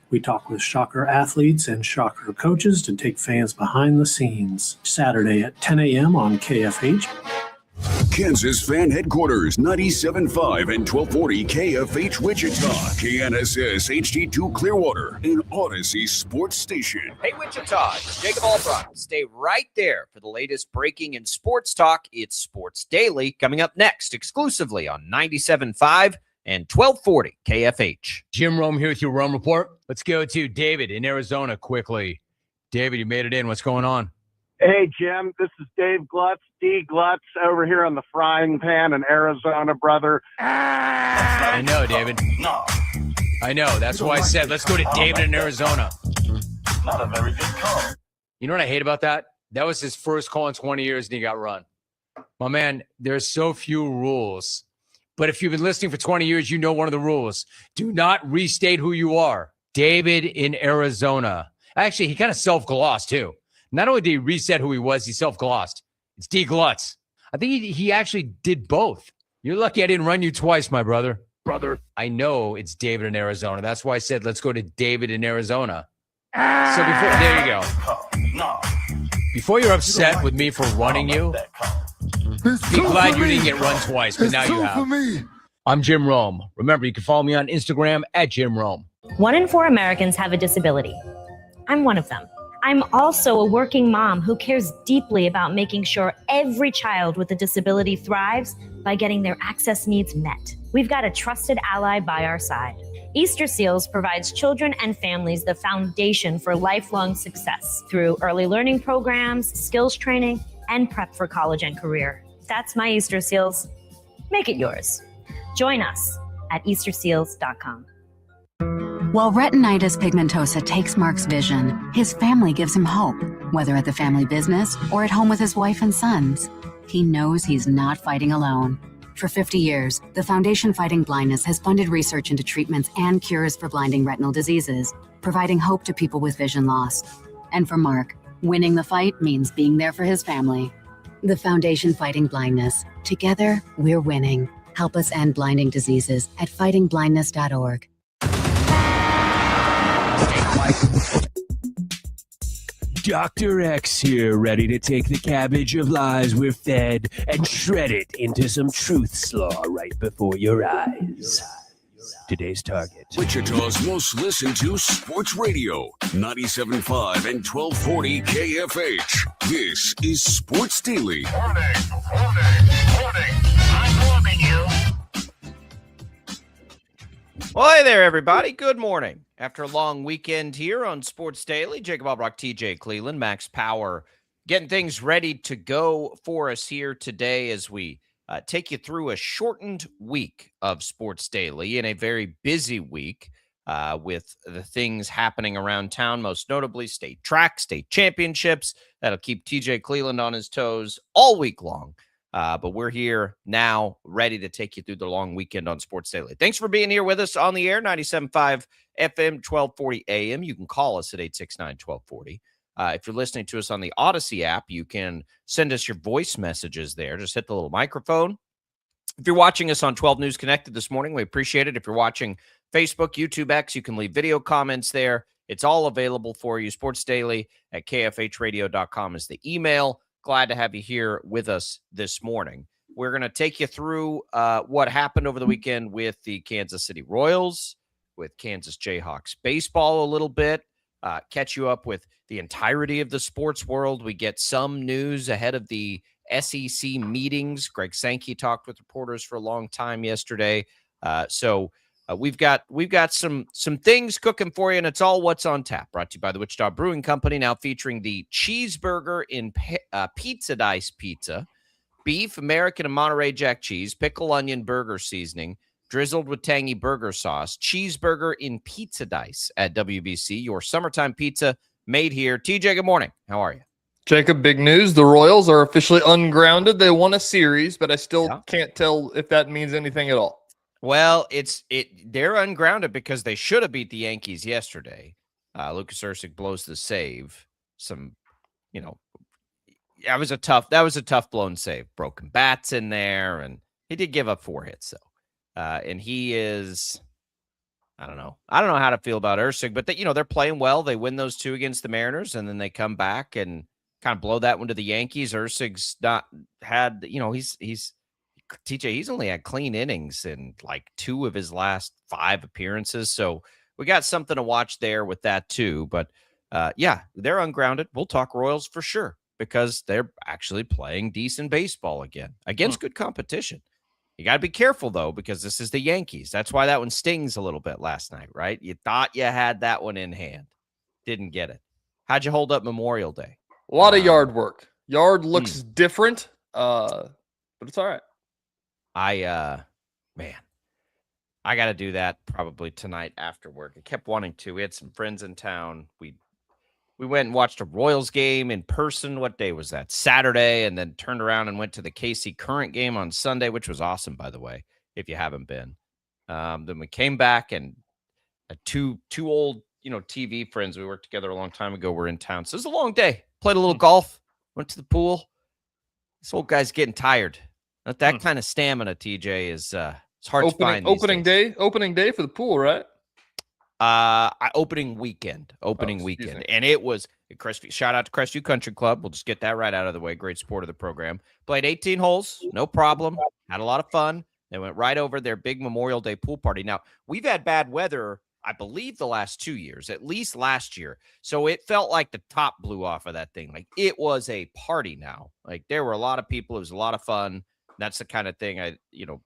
We talk with Shocker athletes and Shocker coaches to take fans behind the scenes. Saturday at 10 a.m. on KFH. Kansas Fan Headquarters, 97.5 and 1240 KFH Wichita, KNSS HD2 Clearwater, and Odyssey Sports Station. Hey Wichita, it's Jacob Albrock. Stay right there for the latest breaking in sports talk. It's Sports Daily coming up next, exclusively on 97.5 and 1240 KFH. Jim Rome here with your Rome Report. Let's go to David in Arizona quickly. David, you made it in. What's going on? Hey, Jim, this is Dave Glutz, D. Glutz, over here on the frying pan in Arizona, brother. I know, David. No. I know. That's why I said, let's go to David in Arizona. Not a very good call. You know what I hate about that? That was his first call in 20 years, and he got run. My man, there's so few rules. But if you've been listening for 20 years, you know one of the rules. Do not restate who you are. David in Arizona. Actually, he kind of self-glossed, too. Not only did he reset who he was, he self-glossed. It's D. Glutz. I think he actually did both. You're lucky I didn't run you twice, my brother. I know it's David in Arizona. That's why I said, let's go to David in Arizona. So there you go. No. Before you're upset with me for running you, be glad you didn't get run twice, but now you have. I'm Jim Rome. Remember, you can follow me on Instagram at Jim Rome. 1 in 4 Americans have a disability. I'm one of them. I'm also a working mom who cares deeply about making sure every child with a disability thrives by getting their access needs met. We've got a trusted ally by our side. Easter Seals provides children and families the foundation for lifelong success through early learning programs, skills training, and prep for college and career. That's my Easter Seals. Make it yours. Join us at easterseals.com. While retinitis pigmentosa takes Mark's vision, his family gives him hope, whether at the family business or at home with his wife and sons. He knows he's not fighting alone. For 50 years, the Foundation Fighting Blindness has funded research into treatments and cures for blinding retinal diseases, providing hope to people with vision loss. And for Mark, winning the fight means being there for his family. The Foundation Fighting Blindness. Together, we're winning. Help us end blinding diseases at fightingblindness.org. Dr. X here, ready to take the cabbage of lies we're fed and shred it into some truth slaw right before your eyes. Today's target: Wichita's most listened to sports radio, 97.5 and 1240 KFH. This is Sports Daily. Warning. I'm warning you. Well, hey there, everybody. Good morning. After a long weekend here on Sports Daily, Jacob Albrock, TJ Cleveland, Max Power, getting things ready to go for us here today as we take you through a shortened week of Sports Daily and a very busy week with the things happening around town, most notably state track, state championships. That'll keep TJ Cleveland on his toes all week long. But we're here now, ready to take you through the long weekend on Sports Daily. Thanks for being here with us on the air, 97.5 FM, 1240 AM. You can call us at 869-1240. If you're listening to us on the Odyssey app, you can send us your voice messages there. Just hit the little microphone. If you're watching us on 12 News Connected this morning, we appreciate it. If you're watching Facebook, YouTube, X, you can leave video comments there. It's all available for you. Sports Daily at kfhradio.com is the email. Glad to have you here with us this morning. We're going to take you through what happened over the weekend with the Kansas City Royals, with Kansas Jayhawks baseball a little bit, catch you up with the entirety of the sports world. We get some news ahead of the SEC meetings. Greg Sankey talked with reporters for a long time yesterday. So we've got some things cooking for you, and it's all what's on tap. Brought to you by the Wichita Brewing Company, now featuring the cheeseburger in pizza dice pizza, beef, American and Monterey Jack cheese, pickle onion burger seasoning, drizzled with tangy burger sauce, cheeseburger in pizza dice at WBC, your summertime pizza made here. TJ, good morning. How are you? Jacob, big news. The Royals are officially ungrounded. They won a series, but I still can't tell if that means anything at all. Well, they're ungrounded because they should have beat the Yankees yesterday. Lucas Erceg blows the save. That was a tough blown save. Broken bats in there, and he did give up 4 hits, though. And he is I don't know. I don't know how to feel about Ursig, but they're playing well. They win those 2 against the Mariners, and then they come back and kind of blow that one to the Yankees. Ursig's not had, he's TJ. He's only had clean innings in like 2 of his last 5 appearances. So we got something to watch there with that too. But yeah, they're ungrounded. We'll talk Royals for sure because they're actually playing decent baseball again against good competition. You got to be careful, though, because this is the Yankees. That's why that one stings a little bit last night, right? You thought you had that one in hand. Didn't get it. How'd you hold up Memorial Day? A lot of yard work. Yard looks different, but it's all right. I got to do that probably tonight after work. I kept wanting to. We had some friends in town. We went and watched a Royals game in person. What day was that? Saturday, and then turned around and went to the KC Current game on Sunday, which was awesome, by the way, if you haven't been. Then we came back, and two old, TV friends we worked together a long time ago were in town. So it was a long day. Played a little golf, went to the pool. This old guy's getting tired. Not that kind of stamina, TJ, is it's hard to find. Opening day for the pool, right? Opening weekend, and it was Crestview. Shout out to Crestview Country Club. We'll just get that right out of the way. Great support of the program. Played 18 holes, no problem. Had a lot of fun. They went right over their big Memorial Day pool party. Now we've had bad weather, I believe, the last 2 years, at least last year. So it felt like the top blew off of that thing. Like it was a party. Now, like there were a lot of people. It was a lot of fun. That's the kind of thing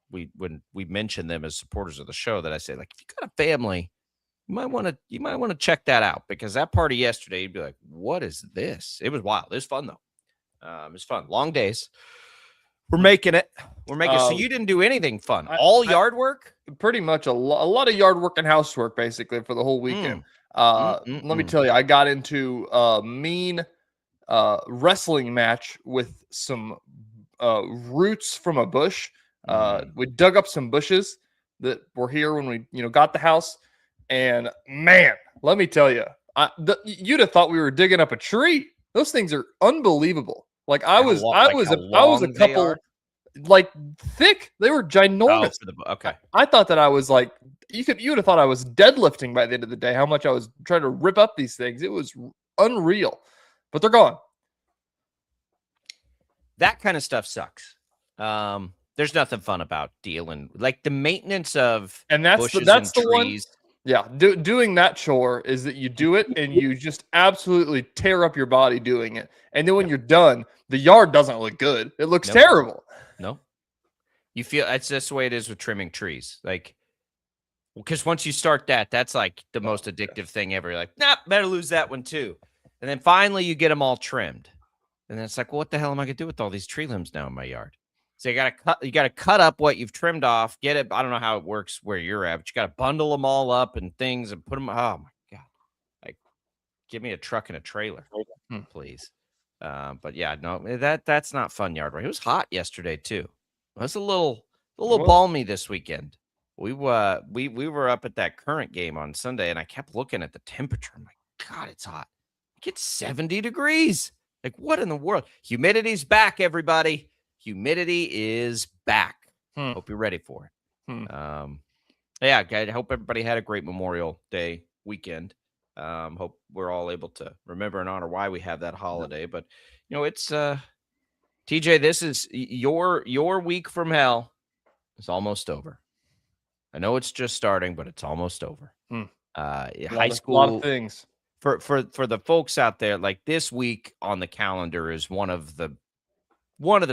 when we mention them as supporters of the show, that I say, like, if you got a family, you might want to check that out, because that party yesterday, you'd be like, what is this? It was wild. It was fun though. It was fun. Long days. We're making it. So you didn't do anything fun. All yard work? Pretty much a lot of yard work and housework basically for the whole weekend. Let me tell you, I got into a mean wrestling match with some roots from a bush. We dug up some bushes that were here when we got the house. And man, let me tell you, you'd have thought we were digging up a tree. Those things are unbelievable. Like I was a couple, like thick. They were ginormous. Okay. I thought that I was like, you would have thought I was deadlifting by the end of the day. How much I was trying to rip up these things. It was unreal, but they're gone. That kind of stuff sucks. There's nothing fun about dealing like the maintenance of bushes and the trees. One. Yeah, doing that chore is that you do it and you just absolutely tear up your body doing it. And then when you're done, the yard doesn't look good. It looks terrible. No. You feel that's just the way it is with trimming trees. Like, because once you start that's like the most addictive thing ever. You're like, nah, better lose that one too. And then finally you get them all trimmed. And then it's like, well, what the hell am I going to do with all these tree limbs now in my yard? So you got to cut up what you've trimmed off, get it. I don't know how it works where you're at, but you got to bundle them all up and things and put them. Oh my God. Like, give me a truck and a trailer, please. But yeah, no, that's not fun yard work. It was hot yesterday too. It was a little balmy this weekend. We were up at that Current game on Sunday, and I kept looking at the temperature. I'm like, God, it's hot. It gets 70 degrees. Like, what in the world? Humidity's back, everybody. Humidity is back. Hope you're ready for it. Yeah, I hope everybody had a great Memorial Day weekend. Hope we're all able to remember and honor why we have that holiday. But it's TJ. This is your week from hell. It's almost over. I know it's just starting, but it's almost over. High school, a lot of things for the folks out there. Like this week on the calendar is one of the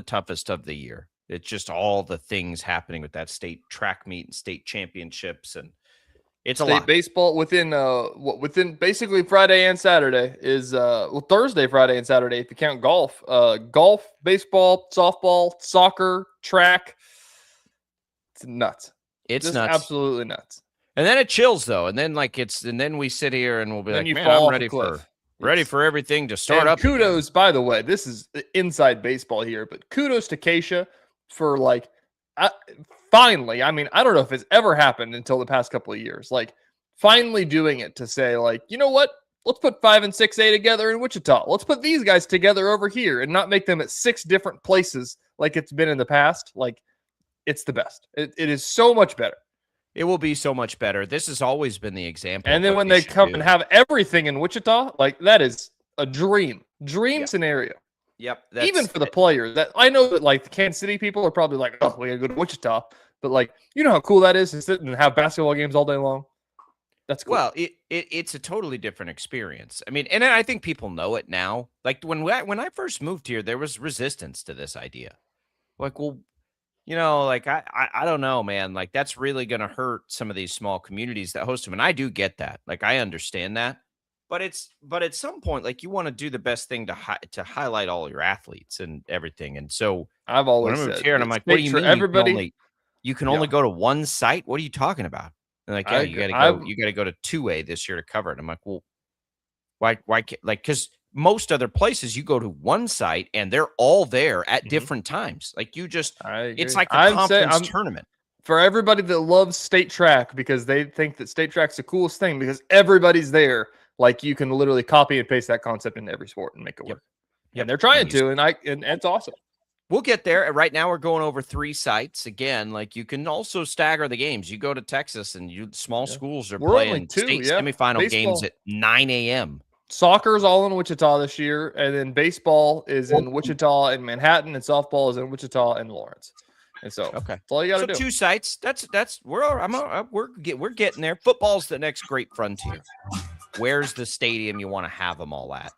toughest of the year. It's just all the things happening with that state track meet and state championships, and it's state a lot. Baseball within basically Friday and Saturday is Thursday, Friday, and Saturday if you count golf. Golf, baseball, softball, soccer, track. It's nuts. It's just nuts. Absolutely nuts. And then it chills though, and then then we sit here and we'll be then like, man, I'm ready for everything to start up. Kudos, by the way, this is inside baseball here, but kudos to Keisha for finally. I mean, I don't know if it's ever happened until the past couple of years. Like finally doing it to say, like, you know what? Let's put 5 and 6A together in Wichita. Let's put these guys together over here and not make them at 6 different places like it's been in the past. Like it's the best. It is so much better. It will be so much better. This has always been the example. And then when they come and have everything in Wichita, like that is a dream scenario. Yep. Even for the players. That I know that like the Kansas City people are probably like, oh, we gotta go to Wichita. But like, you know how cool that is to sit and have basketball games all day long? That's cool. Well, it's a totally different experience. I mean, and I think people know it now. Like when I first moved here, there was resistance to this idea. Like, well, you know, like I don't know, man. Like that's really going to hurt some of these small communities that host them, and I do get that. Like I understand that, but at some point, like you want to do the best thing to highlight all your athletes and everything. And so I've always when I moved said, here, and I'm like, what do you mean? Everybody, you can only go to one site. What are you talking about? And like, yeah, you got to go to 2A this year to cover it. I'm like, well, why can't, like, because most other places you go to one site and they're all there at different times. Like you just, it's like a conference tournament. For everybody that loves state track because they think that state track's the coolest thing because everybody's there. Like you can literally copy and paste that concept into every sport and make it work. Yep. And they're trying to, and it's awesome. We'll get there. Right now, we're going over 3 sites. Again, like you can also stagger the games. You go to Texas, and small schools are playing state semifinal games at 9 a.m. Soccer's all in Wichita this year, and then baseball is in Wichita and Manhattan, and softball is in Wichita and Lawrence. And so, that's all you got to do. 2 sites. We're getting there. Football's the next great frontier. Where's the stadium you want to have them all at?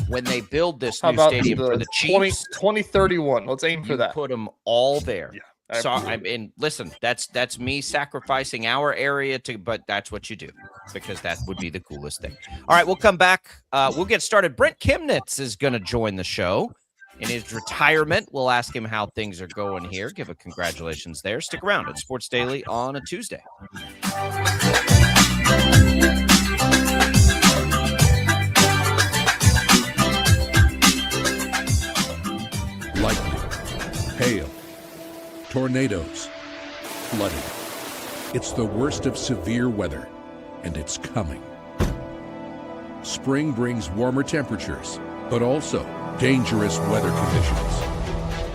When they build this new stadium for the Chiefs, 2031. Let's aim for that. Put them all there. Yeah, so I mean, listen, that's me sacrificing our area but that's what you do because that would be the coolest thing. All right, we'll come back. We'll get started. Brent Kemnitz is going to join the show in his retirement. We'll ask him how things are going here. Give a congratulations there. Stick around at Sports Daily on a Tuesday. Lightning, hail, tornadoes, flooding. It's the worst of severe weather, and it's coming. Spring brings warmer temperatures, but also dangerous weather conditions.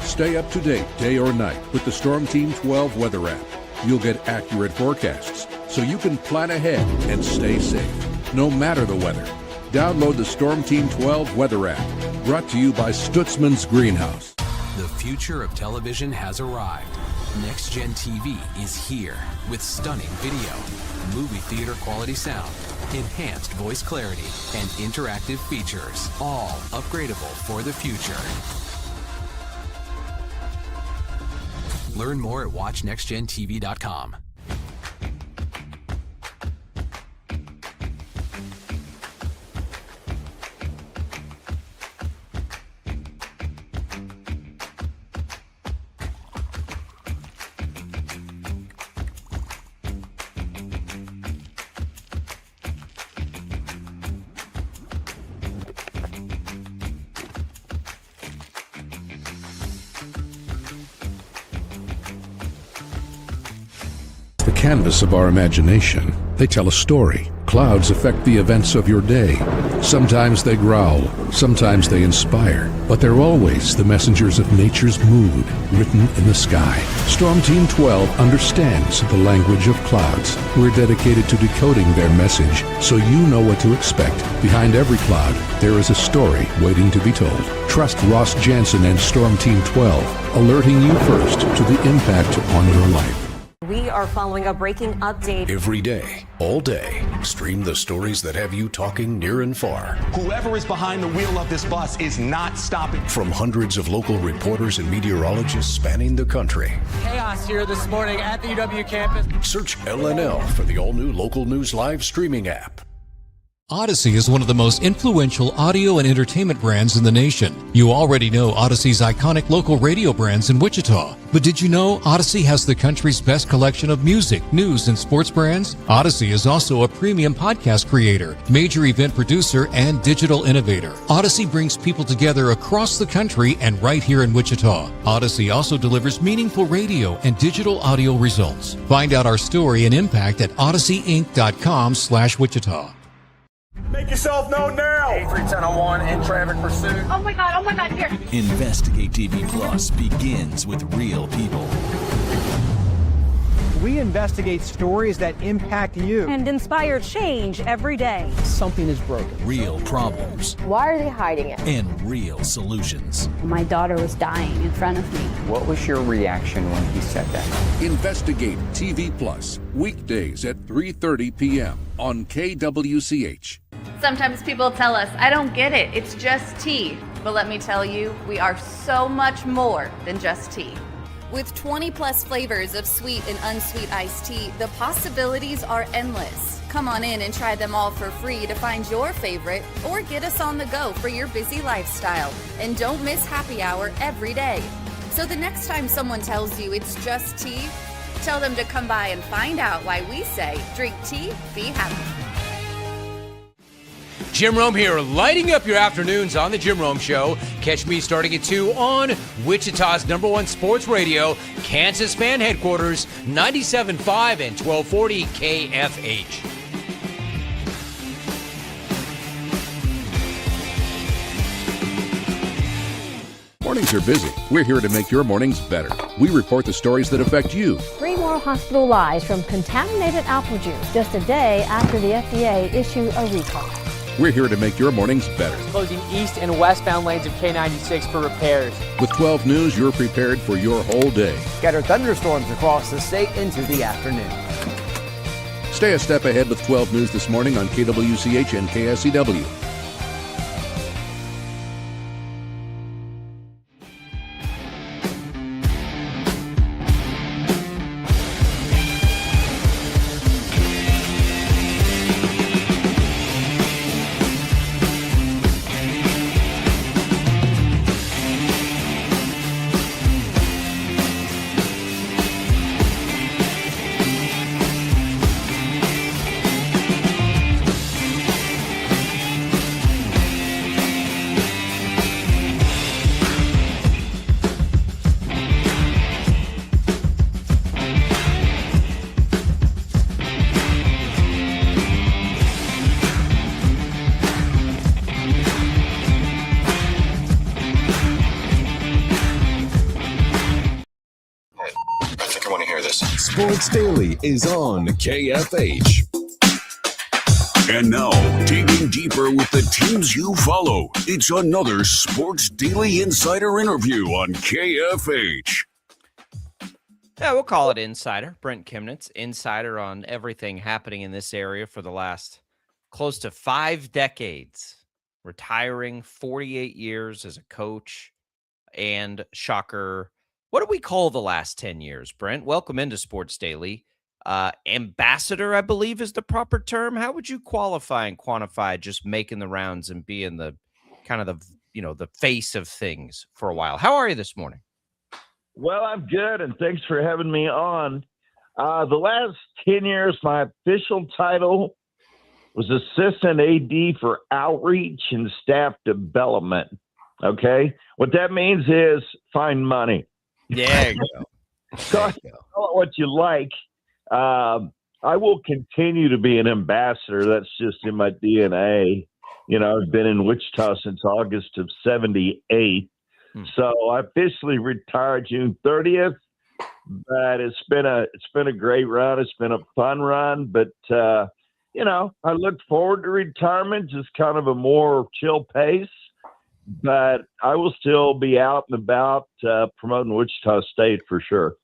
Stay up to date day or night with the Storm Team 12 weather app. You'll get accurate forecasts, so you can plan ahead and stay safe, no matter the weather. Download the Storm Team 12 weather app, brought to you by Stutzman's Greenhouse. The future of television has arrived. Next Gen TV is here with stunning video, movie theater quality sound, enhanced voice clarity, and interactive features, all upgradable for the future. Learn more at watchnextgentv.com. Canvas of our imagination. They tell a story. Clouds affect the events of your day. Sometimes they growl, sometimes they inspire, but they're always the messengers of nature's mood written in the sky. Storm Team 12 understands the language of clouds. We're dedicated to decoding their message so you know what to expect. Behind every cloud, there is a story waiting to be told. Trust Ross Jansen and Storm Team 12, alerting you first to the impact on your life. We are following a breaking update. Every day, all day, stream the stories that have you talking near and far. Whoever is behind the wheel of this bus is not stopping. From hundreds of local reporters and meteorologists spanning the country. Chaos here this morning at the UW campus. Search LNL for the all-new Local News Live streaming app. Odyssey is one of the most influential audio and entertainment brands in the nation. You already know Odyssey's iconic local radio brands in Wichita. But did you know Odyssey has the country's best collection of music, news, and sports brands? Odyssey is also a premium podcast creator, major event producer, and digital innovator. Odyssey brings people together across the country and right here in Wichita. Odyssey also delivers meaningful radio and digital audio results. Find out our story and impact at odysseyinc.com/Wichita. Make yourself known now. 831001 in traffic pursuit. Oh my God, here. Investigate TV Plus begins with real people. we investigate stories that impact you and inspire change every day. Something is broken. Real problems. Why are they hiding it? And real solutions. My daughter was dying in front of me. What was your reaction when he said that? Investigate TV Plus, weekdays at 3:30 p.m. on KWCH. Sometimes people tell us, I don't get it, it's just tea. But let me tell you, we are so much more than just tea. With 20 plus flavors of sweet and unsweet iced tea, the possibilities are endless. Come on in and try them all for free to find your favorite or get us on the go for your busy lifestyle. And don't miss happy hour every day. So the next time someone tells you it's just tea, tell them to come by and find out why we say drink tea, be happy. Jim Rome here, lighting up your afternoons on The Jim Rome Show. Catch me starting at 2 on Wichita's #1 sports radio, Kansas Fan Headquarters, 97.5 and 1240 KFH. Mornings are busy. We're here to make your mornings better. We report the stories that affect you. 3 more hospitalized from contaminated apple juice just a day after the FDA issued a recall. We're here to make your mornings better. Closing east and westbound lanes of K96 for repairs. With 12 News, you're prepared for your whole day. Scattered thunderstorms across the state into the afternoon. Stay a step ahead with 12 News this morning on KWCH and KSCW. Sports Daily is on KFH. And now, digging deeper with the teams you follow, it's another Sports Daily Insider interview on KFH. Yeah, we'll call it Insider. Brent Kemnitz, insider on everything happening in this area for the last close to 5 decades. Retiring 48 years as a coach and shocker. What do we call the last 10 years, Brent? Welcome into Sports Daily. Ambassador, I believe, is the proper term. How would you qualify and quantify just making the rounds and being the kind of the face of things for a while? How are you this morning? Well, I'm good, and thanks for having me on. The last 10 years, my official title was Assistant AD for Outreach and Staff Development. Okay? What that means is find money. There you go. So call it what you like. I will continue to be an ambassador. That's just in my DNA. You know, I've been in Wichita since August of '78. So I officially retired June 30th. But it's been a great run. It's been a fun run. But you know, I look forward to retirement, just kind of a more chill pace. But I will still be out and about promoting Wichita State for sure.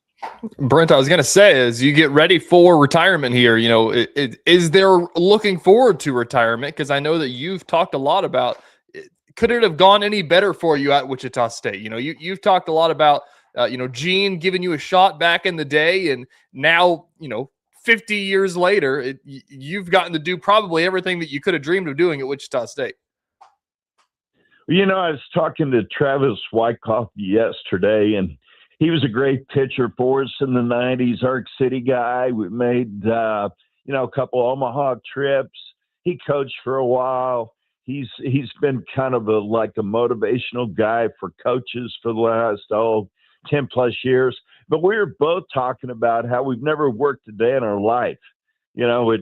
Brent, I was going to say, as you get ready for retirement here, you know, is there looking forward to retirement? Because I know that you've talked a lot about, could it have gone any better for you at Wichita State? You know, you've talked a lot about, you know, Gene giving you a shot back in the day, and now, you know, 50 years later, you've gotten to do probably everything that you could have dreamed of doing at Wichita State. You know, I was talking to Travis Wyckoff yesterday, and he was a great pitcher for us in the 90s, Arc City guy. We made, you know, a couple Omaha trips. He coached for a while. He's been kind of like a motivational guy for coaches for the last, 10 plus years. But we were both talking about how we've never worked a day in our life. You know,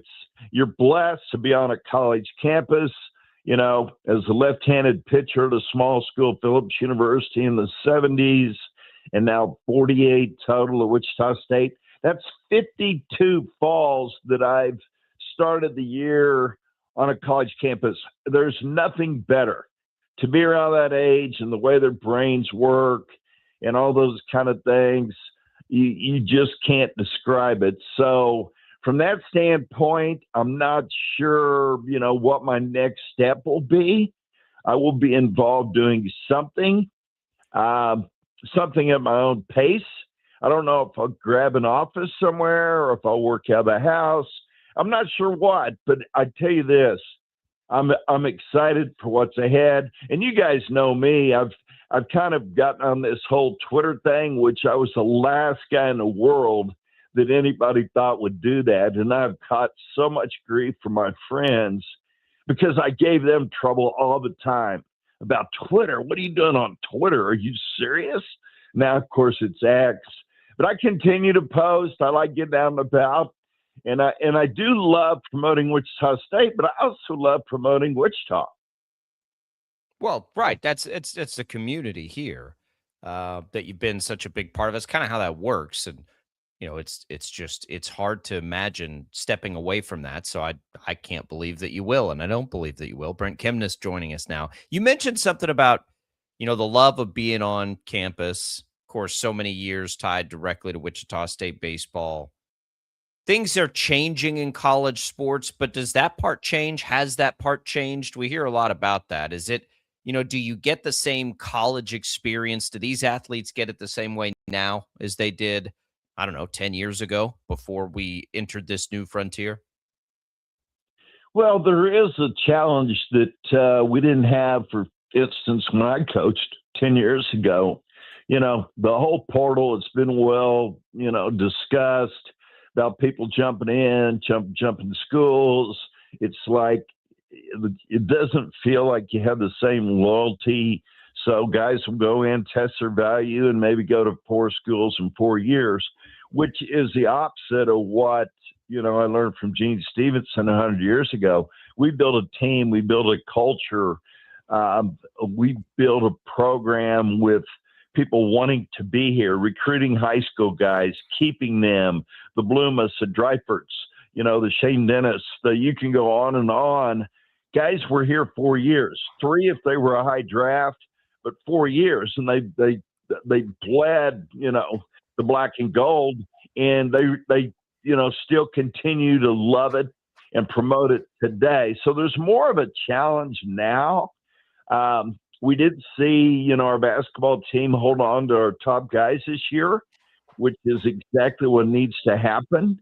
you're blessed to be on a college campus. You know, as a left-handed pitcher at a small school, Phillips University in the 70s, and now 48 total at Wichita State. That's 52 falls that I've started the year on a college campus. There's nothing better to be around that age and the way their brains work and all those kind of things. You just can't describe it. So from that standpoint, I'm not sure, what my next step will be. I will be involved doing something at my own pace. I don't know if I'll grab an office somewhere or if I'll work out of the house. I'm not sure what, but I tell you this, I'm excited for what's ahead. And you guys know me. I've kind of gotten on this whole Twitter thing, which I was the last guy in the world that anybody thought would do that. And I've caught so much grief from my friends because I gave them trouble all the time about Twitter. What are you doing on Twitter? Are you serious? Now, of course, it's X. But I continue to post. I like getting out and about. And I do love promoting Wichita State, but I also love promoting Wichita. Well, right. It's the community here that you've been such a big part of. That's kind of how that works. And, it's hard to imagine stepping away from that. So I can't believe that you will. And I don't believe that you will. Brent Kemnitz joining us now. You mentioned something about, the love of being on campus. Of course, so many years tied directly to Wichita State baseball. Things are changing in college sports, but does that part change? Has that part changed? We hear a lot about that. Is it, do you get the same college experience? Do these athletes get it the same way now as they did, 10 years ago before we entered this new frontier? Well, there is a challenge that we didn't have, for instance, when I coached 10 years ago. The whole portal, it's been well, discussed about people jumping in, jumping schools. It's like it doesn't feel like you have the same loyalty. So guys will go in, test their value, and maybe go to 4 schools in 4 years, which is the opposite of what, I learned from Gene Stevenson 100 years ago. We built a team. We built a culture. We built a program with people wanting to be here, recruiting high school guys, keeping them, the Bloomas, the Dreiferts, the Shane Dennis, you can go on and on. Guys were here 4 years, 3 if they were a high draft, but 4 years. And they bled, the black and gold, and they still continue to love it and promote it today. So there's more of a challenge now. We did see, our basketball team hold on to our top guys this year, which is exactly what needs to happen.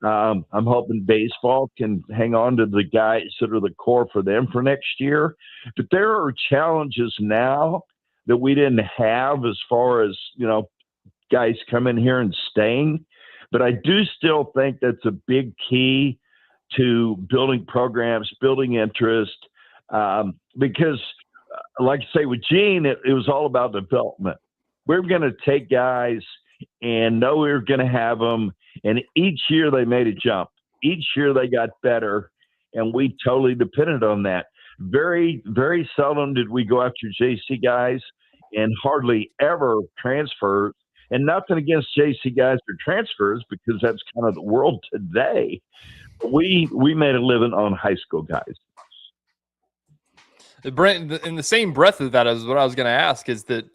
I'm hoping baseball can hang on to the guys that are the core for them for next year. But there are challenges now that we didn't have as far as, guys coming here and staying. But I do still think that's a big key to building programs, building interest, because like I say with Gene, it was all about development. We're going to take guys and know we were going to have them. And each year they made a jump. Each year they got better. And we totally depended on that. Very, very seldom did we go after JC guys, and hardly ever transfers. And nothing against JC guys or transfers, because that's kind of the world today. We made a living on high school guys. Brent, in the same breath of that, is what I was going to ask, is that,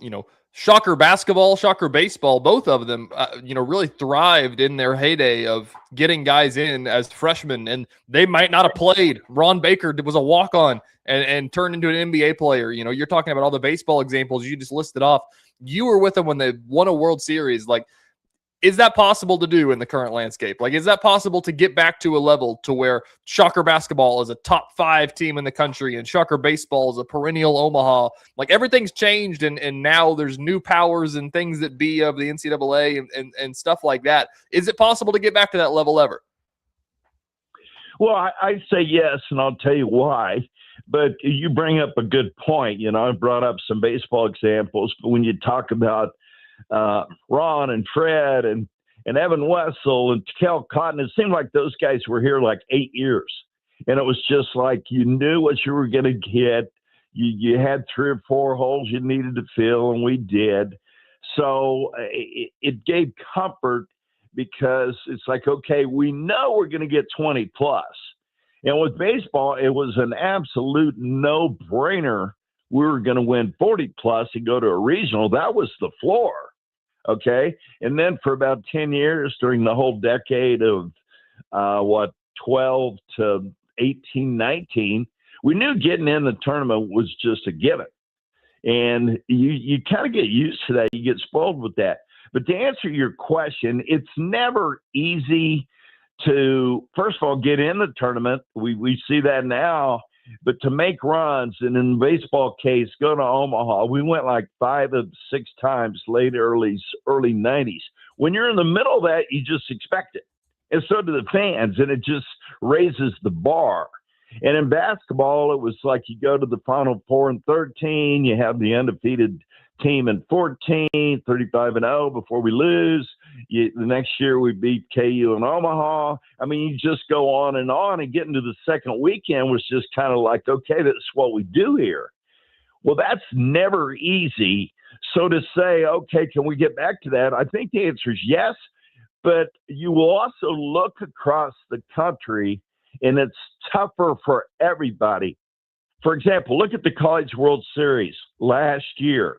Shocker basketball, Shocker baseball, both of them, really thrived in their heyday of getting guys in as freshmen, and they might not have played. Ron Baker was a walk-on and turned into an NBA player. You're talking about all the baseball examples you just listed off. You were with them when they won a World Series. Like, is that possible to do in the current landscape? Like, is that possible to get back to a level to where Shocker basketball is a top 5 team in the country and Shocker baseball is a perennial Omaha? Like, everything's changed, and now there's new powers and things that be of the NCAA and stuff like that. Is it possible to get back to that level ever? Well, I say yes, and I'll tell you why. But you bring up a good point. I brought up some baseball examples, but when you talk about Ron and Fred and Evan Wessel and Kel Cotton, it seemed like those guys were here like 8 years. And it was just like you knew what you were going to get. You had 3 or 4 holes you needed to fill, and we did. So it gave comfort because it's like, okay, we know we're going to get 20 plus. And with baseball, it was an absolute no-brainer. We were going to win 40 plus and go to a regional. That was the floor. Okay. And then for about 10 years during the whole decade of 12 to 18, 19, we knew getting in the tournament was just a given. And you kind of get used to that. You get spoiled with that. But to answer your question, it's never easy to, first of all, get in the tournament. We see that now. But to make runs, and in the baseball case, go to Omaha. We went like 5 of 6 times late early 90s. When you're in the middle of that, you just expect it. And so do the fans, and it just raises the bar. And in basketball, it was like you go to the Final Four in 13, you have the undefeated team in 14, 35-0 before we lose. The next year we beat KU in Omaha. I mean, you just go on, and getting to the second weekend was just kind of like, okay, that's what we do here. Well, that's never easy. So to say, okay, can we get back to that? I think the answer is yes, but you will also look across the country, and it's tougher for everybody. For example, look at the College World Series last year.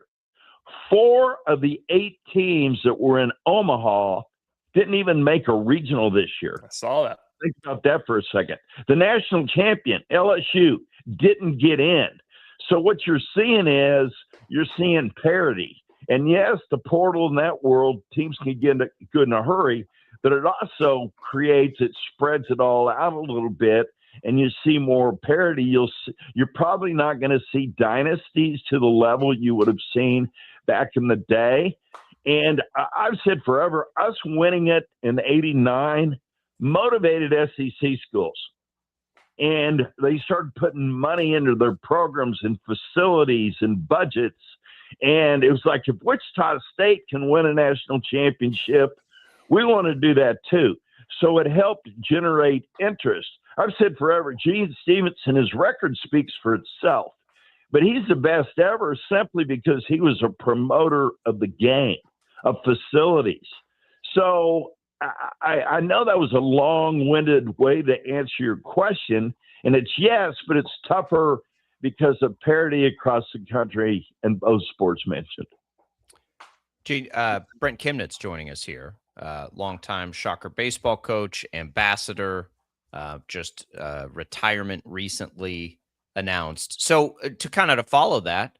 4 of the 8 teams that were in Omaha didn't even make a regional this year. I saw that. Think about that for a second. The national champion, LSU, didn't get in. So what you're seeing is you're seeing parity. And yes, the portal in that world, teams can get good in a hurry, but it also spreads it all out a little bit, and you see more parity. You're probably not going to see dynasties to the level you would have seen back in the day. And I've said forever, us winning it in '89 motivated SEC schools. And they started putting money into their programs and facilities and budgets. And it was like, if Wichita State can win a national championship, we want to do that too. So it helped generate interest. I've said forever, Gene Stevenson, his record speaks for itself. But he's the best ever simply because he was a promoter of the game, of facilities. So I know that was a long-winded way to answer your question, and it's yes, but it's tougher because of parity across the country in both sports mentioned. Gene, Brent Kemnitz joining us here, longtime Shocker baseball coach, ambassador, just retirement recently announced. So to kind of follow that,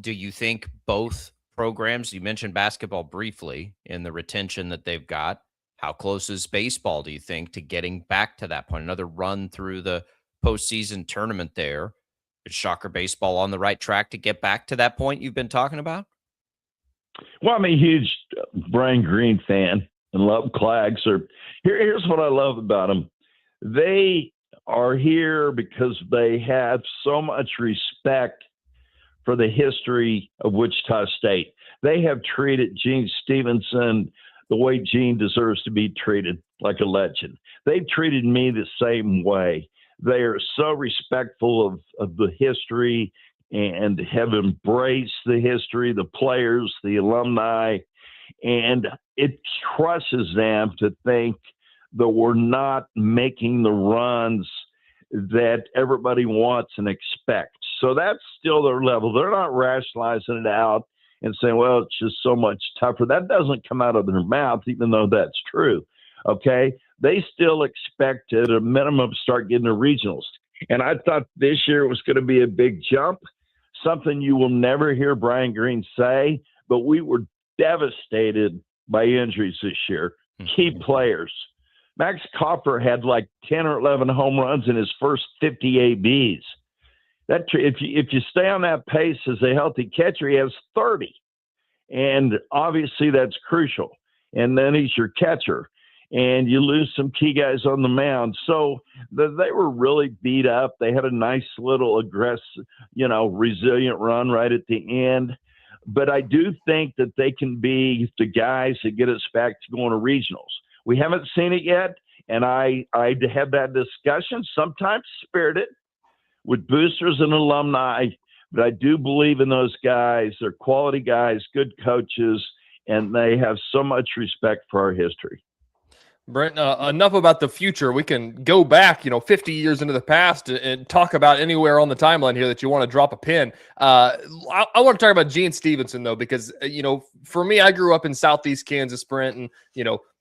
do you think both programs, you mentioned basketball briefly in the retention that they've got, how close is baseball, do you think, to getting back to that point? Another run through the postseason tournament there. Is Shocker baseball on the right track to get back to that point you've been talking about? Well, I'm a huge Brian Green fan and love Clags. Here's what I love about them. They are here because they have so much respect for the history of Wichita State. They have treated Gene Stevenson the way Gene deserves to be treated, like a legend. They've treated me the same way. They are so respectful of the history and have embraced the history, the players, the alumni, and it crushes them to think that we're not making the runs that everybody wants and expects. So that's still their level. They're not rationalizing it out and saying, well, it's just so much tougher. That doesn't come out of their mouth, even though that's true. Okay? They still expect at a minimum to start getting the regionals. And I thought this year was going to be a big jump, something you will never hear Brian Green say, but we were devastated by injuries this year. Key players. Max Copper had like 10 or 11 home runs in his first 50 ABs. That if you stay on that pace as a healthy catcher, he has 30. And obviously that's crucial. And then he's your catcher. And you lose some key guys on the mound. So they were really beat up. They had a nice little aggressive, resilient run right at the end. But I do think that they can be the guys that get us back to going to regionals. We haven't seen it yet, and I had that discussion, sometimes spirited, with boosters and alumni, but I do believe in those guys. They're quality guys, good coaches, and they have so much respect for our history. Brent, enough about the future. We can go back, 50 years into the past and talk about anywhere on the timeline here that you want to drop a pin. I want to talk about Gene Stevenson, though, because, for me, I grew up in Southeast Kansas, Brent, and,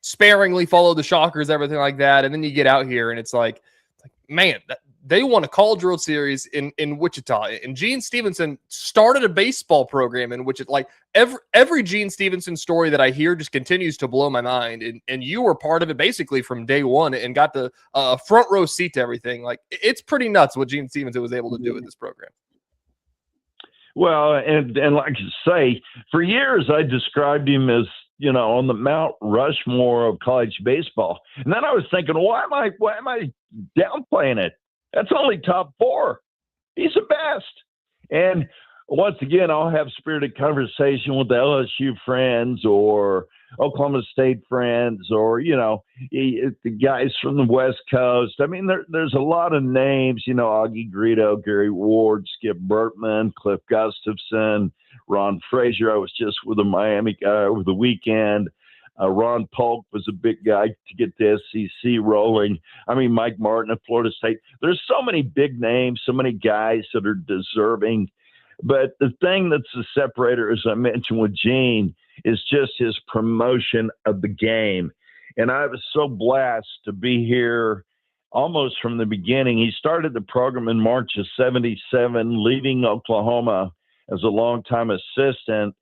sparingly followed the Shockers, everything like that. And then you get out here and it's like man, they won a College World Series in Wichita. And Gene Stevenson started a baseball program in Wichita. Like every Gene Stevenson story that I hear just continues to blow my mind. And you were part of it basically from day one and got the front row seat to everything. Like it's pretty nuts what Gene Stevenson was able to do with this program. Well, and like you say, for years I described him as, on the Mount Rushmore of college baseball. And then I was thinking, why am I downplaying it? That's only top 4. He's the best. And once again, I'll have spirited conversation with the LSU friends or Oklahoma State friends or, the guys from the West Coast. I mean, there's a lot of names, Augie Greedo, Gary Ward, Skip Bertman, Cliff Gustafson, Ron Frazier. I was just with a Miami guy over the weekend. Ron Polk was a big guy to get the SEC rolling. I mean, Mike Martin at Florida State. There's so many big names, so many guys that are deserving. But the thing that's the separator, as I mentioned with Gene, is just his promotion of the game. And I was so blessed to be here almost from the beginning. He started the program in March of '77, leaving Oklahoma as a longtime assistant.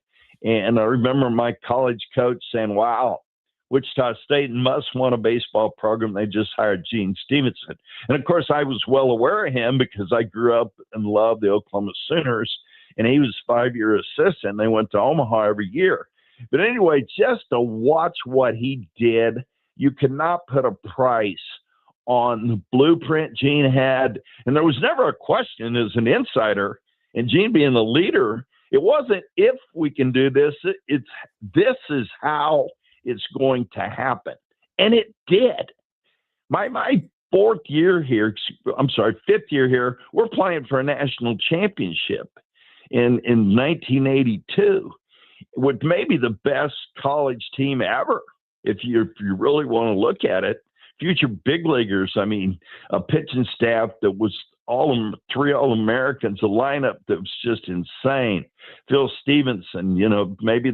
And I remember my college coach saying, wow, Wichita State must want a baseball program. They just hired Gene Stevenson. And, of course, I was well aware of him because I grew up and loved the Oklahoma Sooners, and he was 5-year assistant. They went to Omaha every year. But anyway, just to watch what he did, you cannot put a price on the blueprint Gene had. And there was never a question as an insider, and Gene being the leader, it wasn't if we can do this, this is how it's going to happen. And it did. My fifth year here, we're playing for a national championship in 1982 with maybe the best college team ever. If you really want to look at it, future big leaguers, I mean, a pitching staff that was three All-Americans, a lineup that was just insane. Phil Stevenson, maybe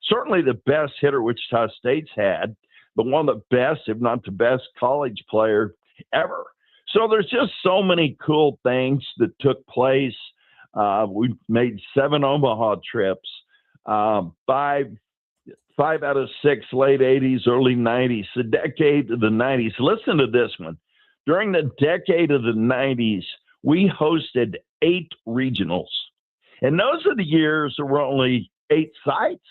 certainly the best hitter Wichita State's had, but one of the best, if not the best college player ever. So there's just so many cool things that took place. We made 7 Omaha trips, 5 out of 6 late 80s, early 90s, the decade of the 90s. Listen to this one. During the decade of the 90s, we hosted 8 regionals. And those are the years there were only 8 sites.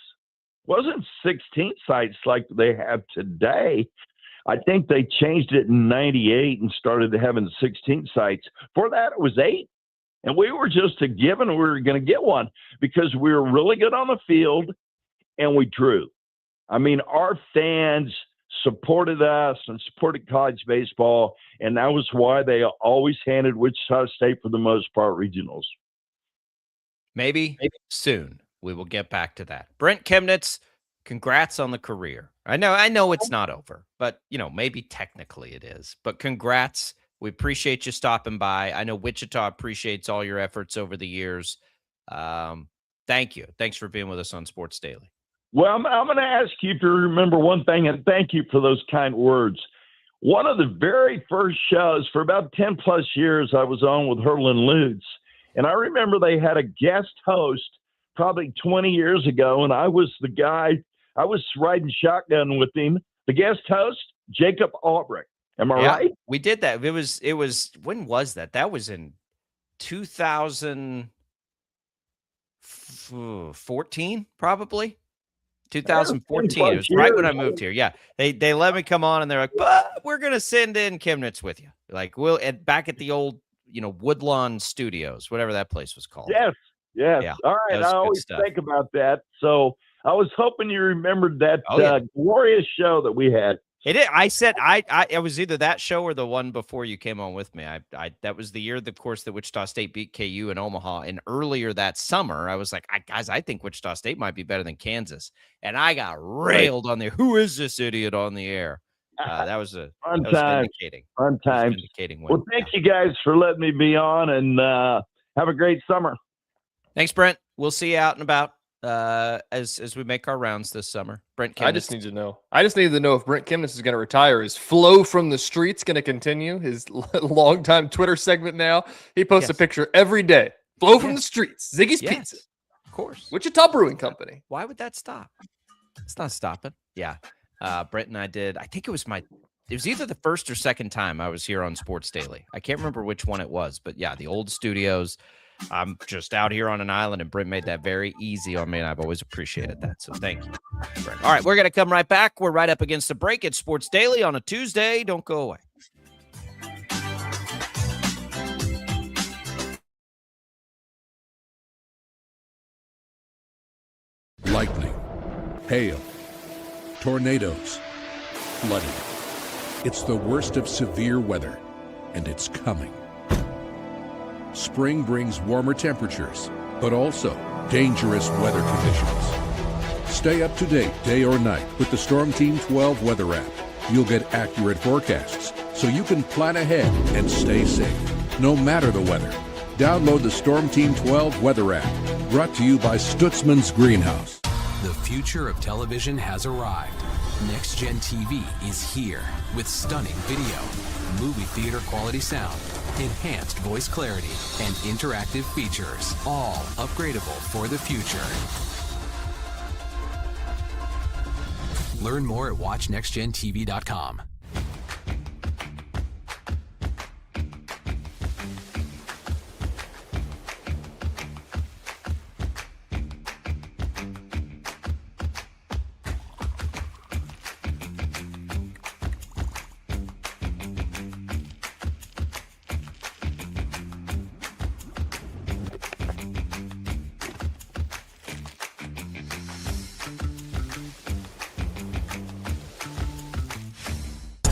It wasn't 16 sites like they have today. I think they changed it in 98 and started having 16 sites. For that, it was 8. And we were just a given we were going to get one because we were really good on the field and we drew. I mean, our fans supported us and supported college baseball, and that was why they always handed Wichita State, for the most part, regionals. Maybe soon we will get back to that. Brent Kemnitz, congrats on the career. I know it's not over, but maybe technically it is. But congrats. We appreciate you stopping by. I know Wichita appreciates all your efforts over the years. Thank you. Thanks for being with us on Sports Daily. Well, I'm going to ask you to remember one thing, and thank you for those kind words. One of the very first shows for about 10 plus years I was on with Herlin Lutz, and I remember they had a guest host probably 20 years ago, and I was the guy, I was riding shotgun with him. The guest host, Jacob Albrecht. Am I right? We did that. It was, when was that? That was in 2014, probably. 2014. It was right when I moved here. Yeah. They let me come on and they're like, but we're going to send in Kemnitz with you. Like back at the old, Woodlawn Studios, whatever that place was called. Yes. Yeah, all right. I always think about that. So I was hoping you remembered that glorious show that we had. It is. I said it was either that show or the one before you came on with me. That was the year, of course, that Wichita State beat KU in Omaha. And earlier that summer, I was like, guys, I think Wichita State might be better than Kansas. And I got railed on there. Who is this idiot on the air? That was vindicating. Fun times. Vindicating win. Well, thank you guys for letting me be on, and have a great summer. Thanks, Brent. We'll see you out and about as we make our rounds this summer. Brent Kemnitz. I just need to know if Brent Kemnitz is going to retire. Is Flow from the Streets going to continue his longtime Twitter segment now? He posts a picture every day. Flow from the Streets. Ziggy's Pizza. Of course. Wichita Brewing Company. Why would that stop? It's not stopping. Yeah. Brent and I did. I think it was either the first or second time I was here on Sports Daily. I can't remember which one it was, but yeah, the old studios. I'm just out here on an island, and Brent made that very easy on me, and I've always appreciated that. So thank you, Brent. All right, we're going to come right back. We're right up against the break. It's Sports Daily on a Tuesday. Don't go away. Lightning, hail, tornadoes, flooding. It's the worst of severe weather, and it's coming. Spring brings warmer temperatures, but also dangerous weather conditions. Stay up to date day or night with the Storm Team 12 weather app. You'll get accurate forecasts, so you can plan ahead and stay safe, no matter the weather. Download the Storm Team 12 weather app, brought to you by Stutzman's Greenhouse. The future of television has arrived. Next Gen TV is here with stunning video, movie theater quality sound, enhanced voice clarity, and interactive features, all upgradable for the future. Learn more at watchnextgentv.com.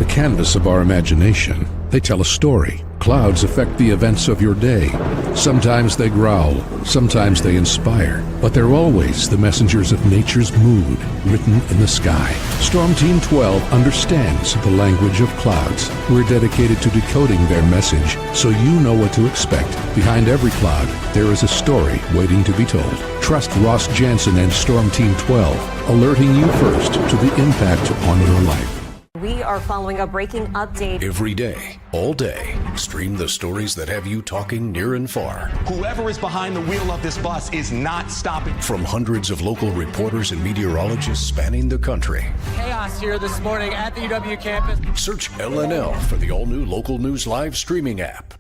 Canvas of our imagination. They tell a story. Clouds affect the events of your day. Sometimes they growl, sometimes they inspire, but they're always the messengers of nature's mood, written in the sky. Storm Team 12 understands the language of clouds. We're dedicated to decoding their message, so you know what to expect. Behind every cloud, there is a story waiting to be told. Trust Ross Jansen and Storm Team 12, alerting you first to the impact on your life. We are following a breaking update. Every day, all day, stream the stories that have you talking near and far. Whoever is behind the wheel of this bus is not stopping. From hundreds of local reporters and meteorologists spanning the country. Chaos here this morning at the UW campus. Search LNL for the all-new Local News Live streaming app.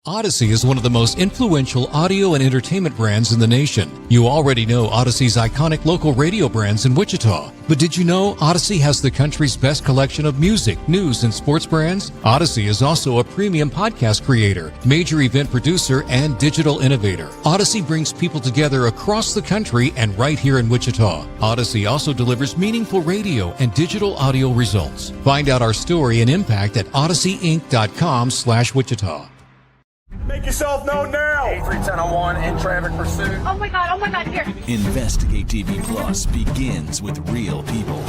Odyssey is one of the most influential audio and entertainment brands in the nation. You already know Odyssey's iconic local radio brands in Wichita. But did you know Odyssey has the country's best collection of music, news, and sports brands? Odyssey is also a premium podcast creator, major event producer, and digital innovator. Odyssey brings people together across the country and right here in Wichita. Odyssey also delivers meaningful radio and digital audio results. Find out our story and impact at odysseyinc.com/Wichita. Make yourself known now. 831001 in traffic pursuit. Oh my God, here. Investigate TV Plus begins with real people.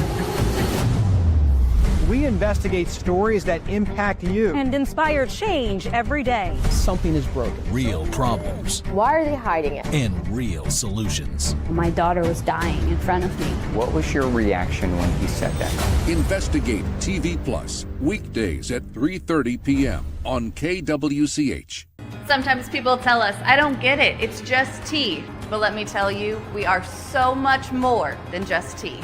We investigate stories that impact you and inspire change every day. Something is broken. Real problems. Why are they hiding it? And real solutions. My daughter was dying in front of me. What was your reaction when he said that? Investigate TV Plus, weekdays at 3:30 p.m. on KWCH. Sometimes people tell us, I don't get it, it's just tea. But let me tell you, we are so much more than just tea.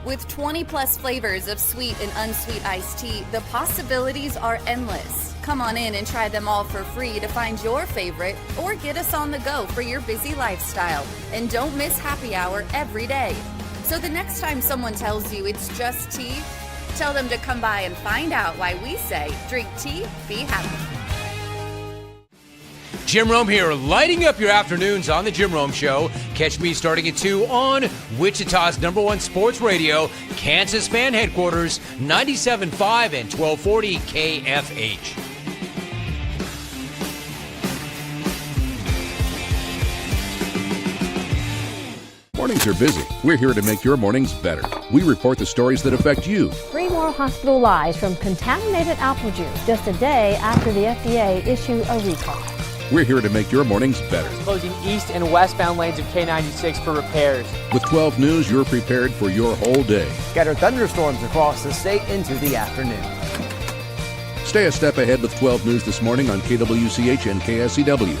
With 20 plus flavors of sweet and unsweet iced tea, the possibilities are endless. Come on in and try them all for free to find your favorite or get us on the go for your busy lifestyle. And don't miss happy hour every day. So the next time someone tells you it's just tea, tell them to come by and find out why we say drink tea, be happy. Jim Rome here, lighting up your afternoons on The Jim Rome Show. Catch me starting at 2 on Wichita's #1 sports radio, Kansas Fan Headquarters, 97.5 and 1240 KFH. Mornings are busy. We're here to make your mornings better. We report the stories that affect you. 3 more hospital lies from contaminated apple juice just a day after the FDA issued a recall. We're here to make your mornings better. Closing east and westbound lanes of K96 for repairs. With 12 News, you're prepared for your whole day. Scattered thunderstorms across the state into the afternoon. Stay a step ahead with 12 News this morning on KWCH and KSCW.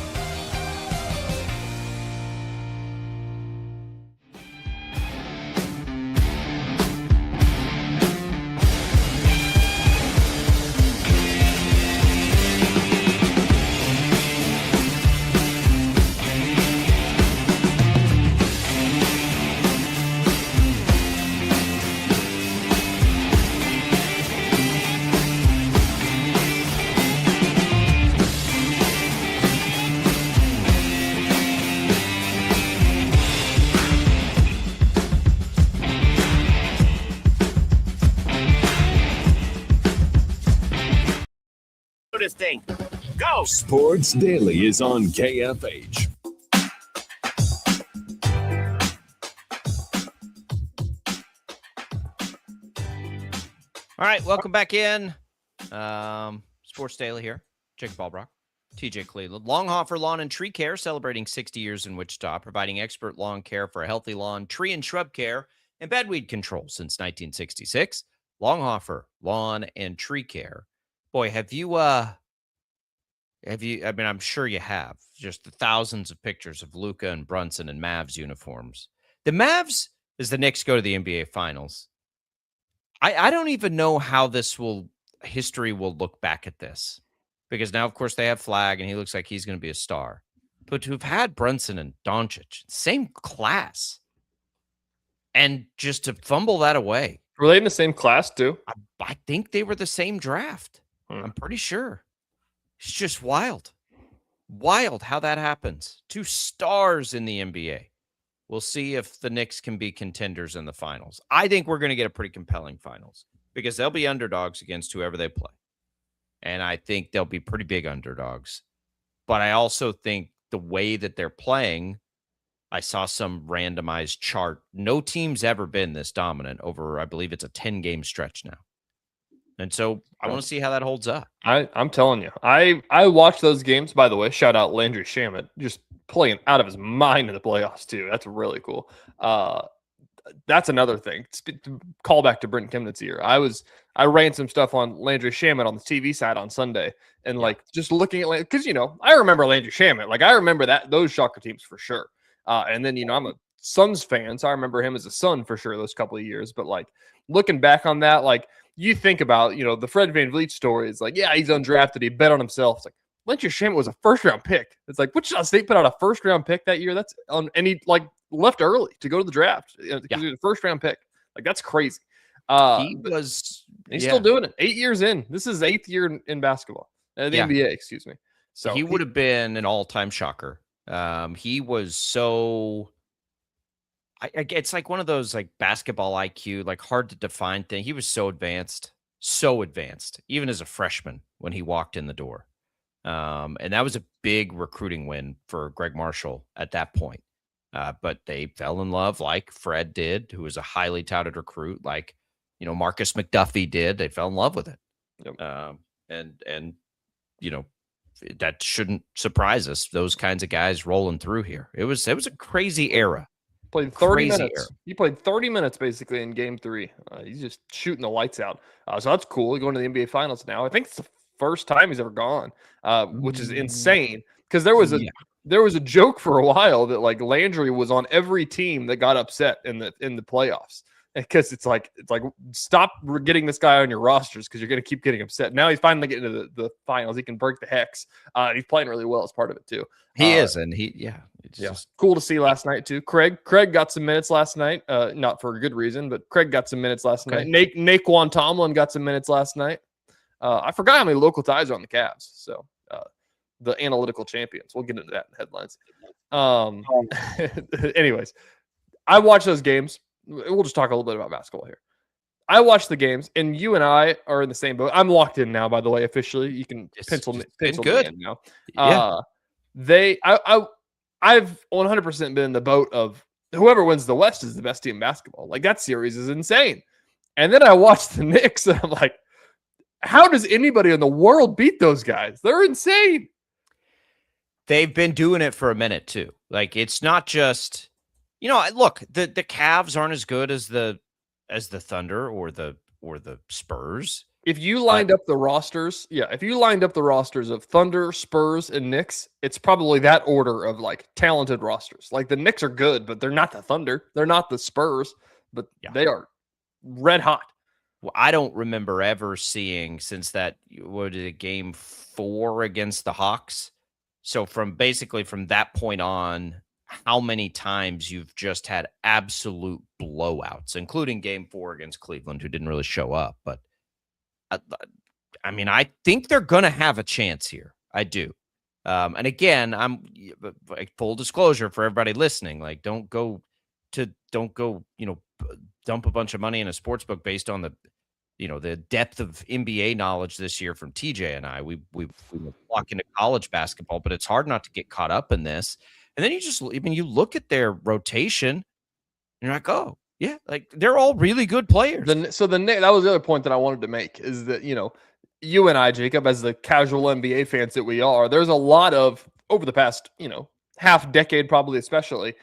This thing. Go! Sports Daily is on KFH. All right, welcome back in. Sports Daily here. Jacob Albrock, TJ Cleveland. Longhofer Lawn and Tree Care celebrating 60 years in Wichita, providing expert lawn care for a healthy lawn, tree and shrub care, and bedweed control since 1966. Longhofer Lawn and Tree Care. Boy, have you, I mean, I'm sure you have, just the thousands of pictures of Luka and Brunson and Mavs uniforms. The Mavs, as the Knicks go to the NBA Finals, I don't even know how history will look back at this. Because now, of course, they have Flag, and he looks like he's going to be a star. But to have had Brunson and Doncic, same class, and just to fumble that away. Were they in the same class, too? I think they were the same draft. I'm pretty sure. It's just wild. Wild how that happens. 2 stars in the NBA. We'll see if the Knicks can be contenders in the finals. I think we're going to get a pretty compelling finals because they'll be underdogs against whoever they play. And I think they'll be pretty big underdogs. But I also think the way that they're playing, I saw some randomized chart. No team's ever been this dominant over, I believe it's a 10-game stretch now. And so I want to see how that holds up. I'm telling you, I watched those games, by the way. Shout out Landry Shamet, just playing out of his mind in the playoffs, too. That's really cool. That's another thing. Call back to Brent Kemnitz here. I ran some stuff on Landry Shamet on the TV side on Sunday, and just looking at because I remember Landry Shamet. I remember those Shocker teams for sure. And then I'm a Suns fan, so I remember him as a Sun for sure those couple of years. But looking back on that, you think about the Fred VanVleet story. It's yeah, he's undrafted. He bet on himself. It's Landry Shamet was a first-round pick. It's Wichita State put out a first-round pick that year. That's and he left early to go to the draft because he was a first-round pick. That's crazy. He's still doing it. 8 years in. This is 8th year in basketball. The NBA, excuse me. So he would have been an all-time Shocker. He was so. It's one of those basketball IQ, hard to define thing. He was so advanced, even as a freshman when he walked in the door. And that was a big recruiting win for Greg Marshall at that point. But they fell in love like Fred did, who was a highly touted recruit, Marcus McDuffie did. They fell in love with it. Yep. And that shouldn't surprise us. Those kinds of guys rolling through here. It was a crazy era. Played 30 minutes. He played 30 minutes basically in game 3. He's just shooting the lights out. So that's cool. He's going to the NBA Finals now. I think it's the first time he's ever gone, which is insane. Because there was a joke for a while that Landry was on every team that got upset in the playoffs. Because it's stop getting this guy on your rosters because you're going to keep getting upset. Now he's finally getting to the finals. He can break the hex. He's playing really well as part of it too. He is, and it's just cool to see last night too. Craig got some minutes last night. Not for a good reason, but Craig got some minutes last night. Naquan Tomlin got some minutes last night. I forgot how many local ties are on the Cavs. So the analytical champions. We'll get into that in headlines. Anyways, I watch those games. We'll just talk a little bit about basketball here. I watch the games, and you and I are in the same boat. I'm locked in now, by the way, officially. You can pencil me in now. I've 100% been in the boat of whoever wins the West is the best team in basketball. Like, that series is insane. And then I watched the Knicks, and I'm like, how does anybody in the world beat those guys? They're insane. They've been doing it for a minute too. Like, it's not just, look, the Cavs aren't as good as the Thunder or the Spurs. If you lined up the rosters, of Thunder, Spurs, and Knicks, it's probably that order of like talented rosters. Like, the Knicks are good, but they're not the Thunder. They're not the Spurs, but they are red hot. Well, I don't remember ever seeing since that, game 4 against the Hawks. So from that point on, how many times you've just had absolute blowouts, including game 4 against Cleveland, who didn't really show up. But I think they're going to have a chance here. I do. And again, I'm like, full disclosure for everybody listening, like, don't go, dump a bunch of money in a sports book based on the depth of NBA knowledge this year from TJ and I. We walk into college basketball, but it's hard not to get caught up in this. And then you look at their rotation, and you're like, oh yeah, like, they're all really good players. That was the other point that I wanted to make, is that, you and I, Jacob, as the casual NBA fans that we are, there's a lot of, over the past, half decade, probably especially,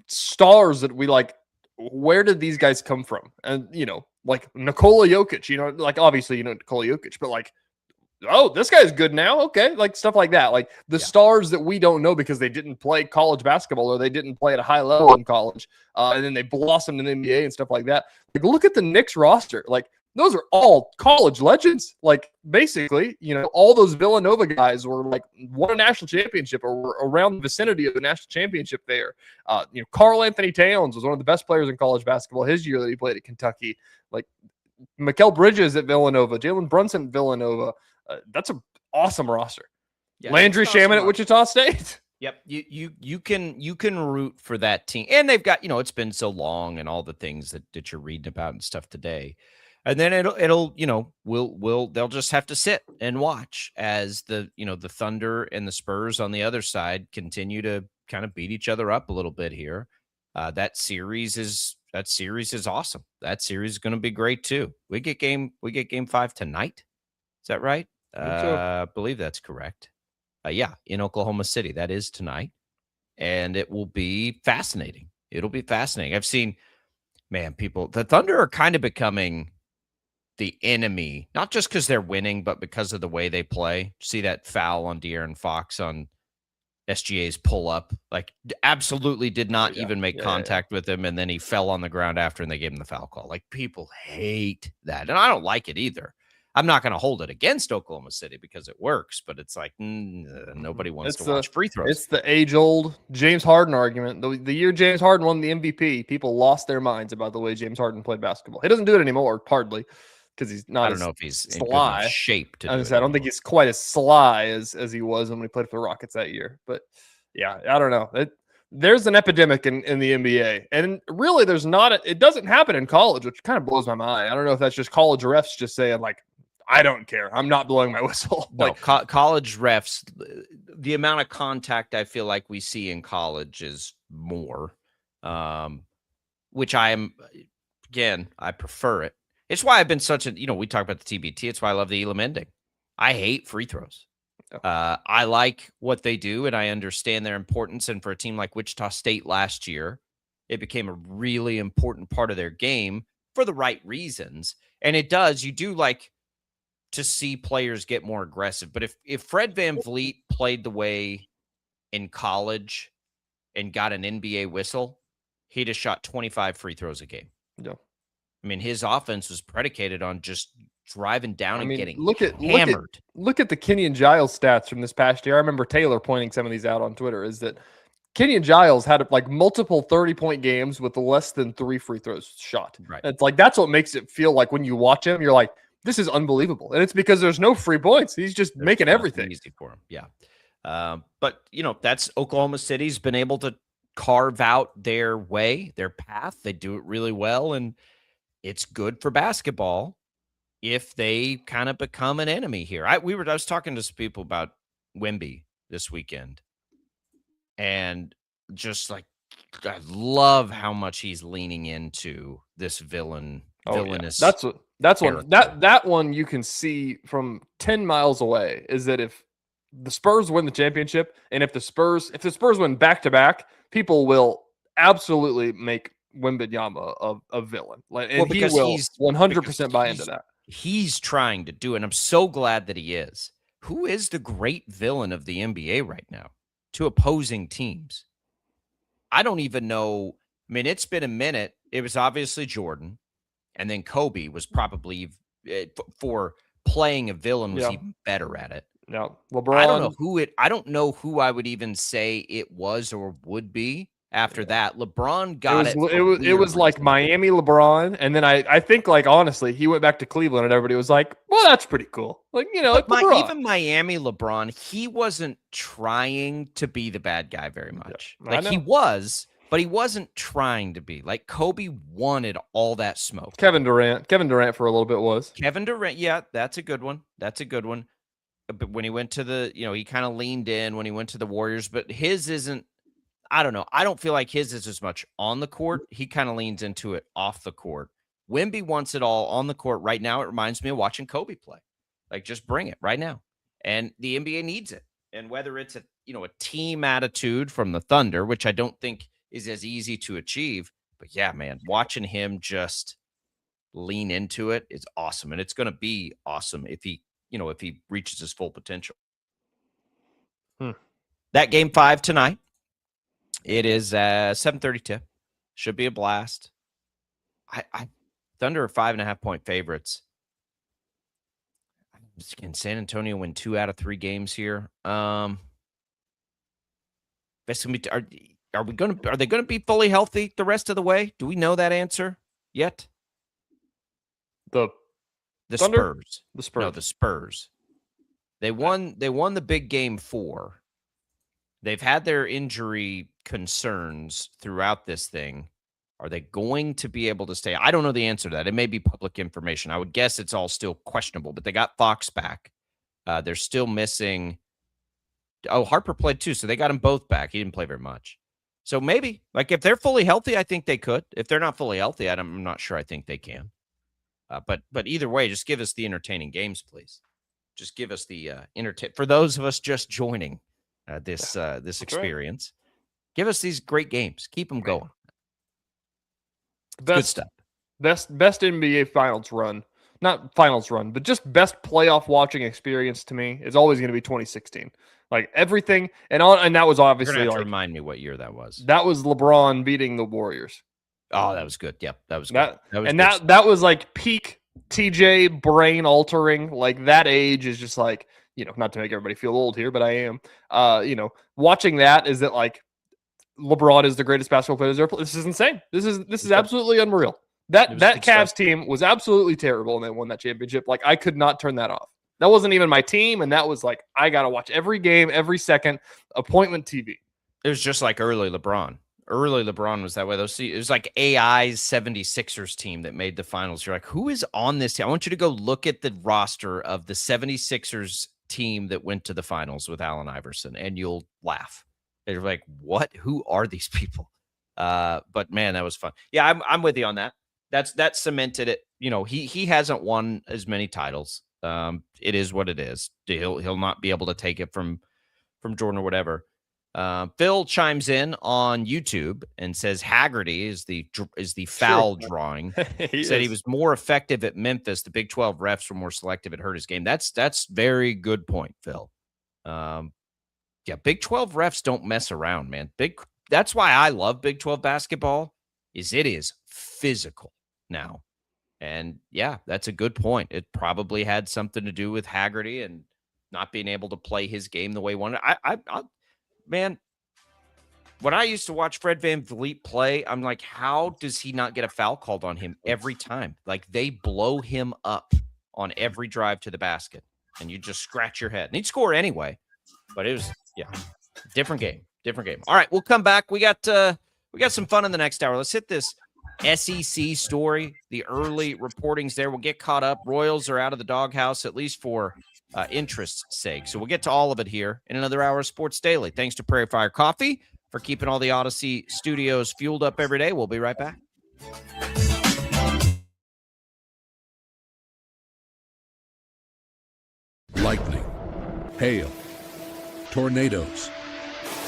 stars that we like. Where did these guys come from? And, like Nikola Jokic, like, obviously, Nikola Jokic, but like, oh, this guy's good now. Okay. Like, stuff like that. Like, the stars that we don't know because they didn't play college basketball or they didn't play at a high level in college. And then they blossomed in the NBA and stuff like that. Like, look at the Knicks roster. Like, those are all college legends. Like, basically, all those Villanova guys were like, won a national championship or were around the vicinity of the national championship there. Karl Anthony Towns was one of the best players in college basketball his year that he played at Kentucky. Like, Mikal Bridges at Villanova, Jalen Brunson at Villanova. That's an awesome roster. Yeah, Landry Shaman at Wichita State. Yep, you can root for that team, and they've got, it's been so long and all the things that you're reading about and stuff today. And then they'll just have to sit and watch as the Thunder and the Spurs on the other side continue to kind of beat each other up a little bit here. That series is awesome. That series is going to be great too. We get game 5 tonight. Is that right? I believe that's correct. In Oklahoma City. That is tonight. And it will be fascinating. It'll be fascinating. I've seen, the Thunder are kind of becoming the enemy, not just because they're winning, but because of the way they play. See that foul on De'Aaron Fox on SGA's pull up? Like, absolutely did not even make contact with him, and then he fell on the ground after, and they gave him the foul call. Like, people hate that, and I don't like it either. I'm not going to hold it against Oklahoma City because it works, but it's like, nobody wants to watch free throws. It's the age-old James Harden argument. The year James Harden won the MVP, people lost their minds about the way James Harden played basketball. He doesn't do it anymore, hardly, because he's not. I don't know if he's sly. In shape to do it. I don't think he's quite as sly as he was when he played for the Rockets that year. But yeah, I don't know. There's an epidemic in the NBA, and really, there's not. It doesn't happen in college, which kind of blows my mind. I don't know if that's just college refs just saying, like, I don't care, I'm not blowing my whistle. No, college refs, the amount of contact I feel like we see in college is more, which I prefer it. It's why I've been such a, we talk about the TBT. It's why I love the Elam ending. I hate free throws. I like what they do, and I understand their importance. And for a team like Wichita State last year, it became a really important part of their game for the right reasons. And you do like to see players get more aggressive. But if Fred VanVleet played the way in college and got an NBA whistle, he'd have shot 25 free throws a game. Yeah. I mean, his offense was predicated on just driving down and getting hammered. Look at the Kenyon Giles stats from this past year. I remember Taylor pointing some of these out on Twitter, is that Kenyon Giles had like multiple 30-point games with less than 3 free throws shot. Right. It's like, that's what makes it feel like when you watch him, you're like, this is unbelievable. And it's because there's no free points. He's just making everything easy for him. Yeah. But, that's Oklahoma City's been able to carve out their way, their path. They do it really well, and it's good for basketball if they kind of become an enemy here. I was talking to some people about Wemby this weekend, and just like I love how much he's leaning into this villainous. Yeah. That's one that one you can see from 10 miles away is that if the Spurs win the championship and if the Spurs win back to back, people will absolutely make Wembanyama a villain. And he will 100% buy into that. He's trying to do it, and I'm so glad that he is. Who is the great villain of the NBA right now to opposing teams? I don't even know. I mean, it's been a minute. It was obviously Jordan, and then Kobe was probably for playing a villain was even better at it. No, LeBron. I don't know who I would even say it was or would be after that. LeBron got it. It was like Miami LeBron, and then I think like honestly, he went back to Cleveland, and everybody was like, "Well, that's pretty cool." Like even Miami LeBron, he wasn't trying to be the bad guy very much. Yeah, he was, but he wasn't trying to be. Like Kobe wanted all that smoke. Kevin Durant for a little bit was. Kevin Durant, yeah, that's a good one. But when he went to he kind of leaned in when he went to the Warriors, but his isn't. I don't know. I don't feel like his is as much on the court. He kind of leans into it off the court. Wemby wants it all on the court right now. It reminds me of watching Kobe play. Like, just bring it right now. And the NBA needs it. And whether it's a team attitude from the Thunder, which I don't think is as easy to achieve, but yeah, man, watching him just lean into it is awesome. And it's going to be awesome if he reaches his full potential. That game 5 tonight. It is 7:30 tip. Should be a blast. Thunder are 5.5-point favorites. Can San Antonio win 2 out of 3 games here? Are they going to be fully healthy the rest of the way? Do we know that answer yet? The Thunder? Spurs. The Spurs. No, the Spurs. They won the big game 4. They've had their injury concerns throughout this thing. Are they going to be able to stay? I don't know the answer to that. It may be public information. I would guess it's all still questionable, but they got Fox back. They're still missing. Oh, Harper played too, so they got him both back. He didn't play very much. So maybe, like, if they're fully healthy, I think they could. If they're not fully healthy, I'm not sure I think they can. But either way, just give us the entertaining games, please. Just give us the for those of us just joining this experience. Right. Give us these great games. Keep them going. Good stuff. Best NBA finals run. Not finals run, but just best playoff watching experience to me is always going to be 2016. Like everything and that was obviously You're gonna have to remind me what year that was. That was LeBron beating the Warriors. Oh, that was good. Yep, that was good. That was like peak TJ brain altering. Like that age is just like, not to make everybody feel old here, but I am. Watching that is that like LeBron is the greatest basketball player ever. This is insane. This is absolutely unreal. That Cavs team was absolutely terrible, and they won that championship. Like I could not turn that off. That wasn't even my team, and that was like I gotta watch every game, every second. Appointment TV. It was just like early LeBron. Early LeBron was that way. It was like AI's 76ers team that made the finals. You're like, who is on this team? I want you to go look at the roster of the 76ers team that went to the finals with Allen Iverson, and you'll laugh. You're like, what? Who are these people? But man, that was fun. Yeah, I'm with you on that. That cemented it. He hasn't won as many titles. It is what it is. He'll not be able to take it from Jordan or whatever. Phil chimes in on YouTube and says Haggerty is the foul drawing. He was more effective at Memphis. The Big 12 refs were more selective. It hurt his game. That's very good point, Phil. Yeah, Big 12 refs don't mess around, man. That's why I love Big 12 basketball. It is physical now. And yeah, that's a good point. It probably had something to do with Haggerty and not being able to play his game the way he wanted. Man, when I used to watch Fred VanVleet play, I'm like, how does he not get a foul called on him every time? Like they blow him up on every drive to the basket, and you just scratch your head. And he'd score anyway, but it was Yeah. Different game. All right, we'll come back. We got some fun in the next hour. Let's hit this SEC story, the early reportings there. We'll get caught up. Royals are out of the doghouse, at least for interest's sake. So we'll get to all of it here in another hour of Sports Daily. Thanks to Prairie Fire Coffee for keeping all the Odyssey studios fueled up every day. We'll be right back. Lightning, hail, tornadoes,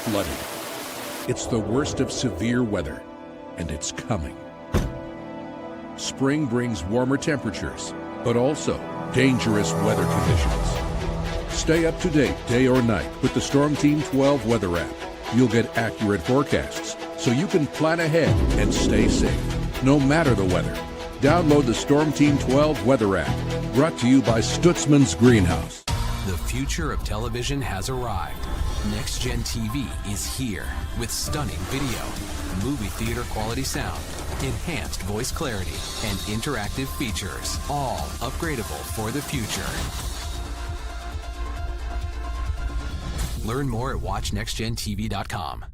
flooding. It's the worst of severe weather, and it's coming. Spring brings warmer temperatures, but also dangerous weather conditions. Stay up to date day or night with the Storm Team 12 weather app. You'll get accurate forecasts, so you can plan ahead and stay safe, no matter the weather. Download the Storm Team 12 weather app, brought to you by Stutzman's Greenhouse. The future of television has arrived. Next Gen TV is here with stunning video, movie theater quality sound, enhanced voice clarity, and interactive features, all upgradable for the future. Learn more at watchnextgentv.com.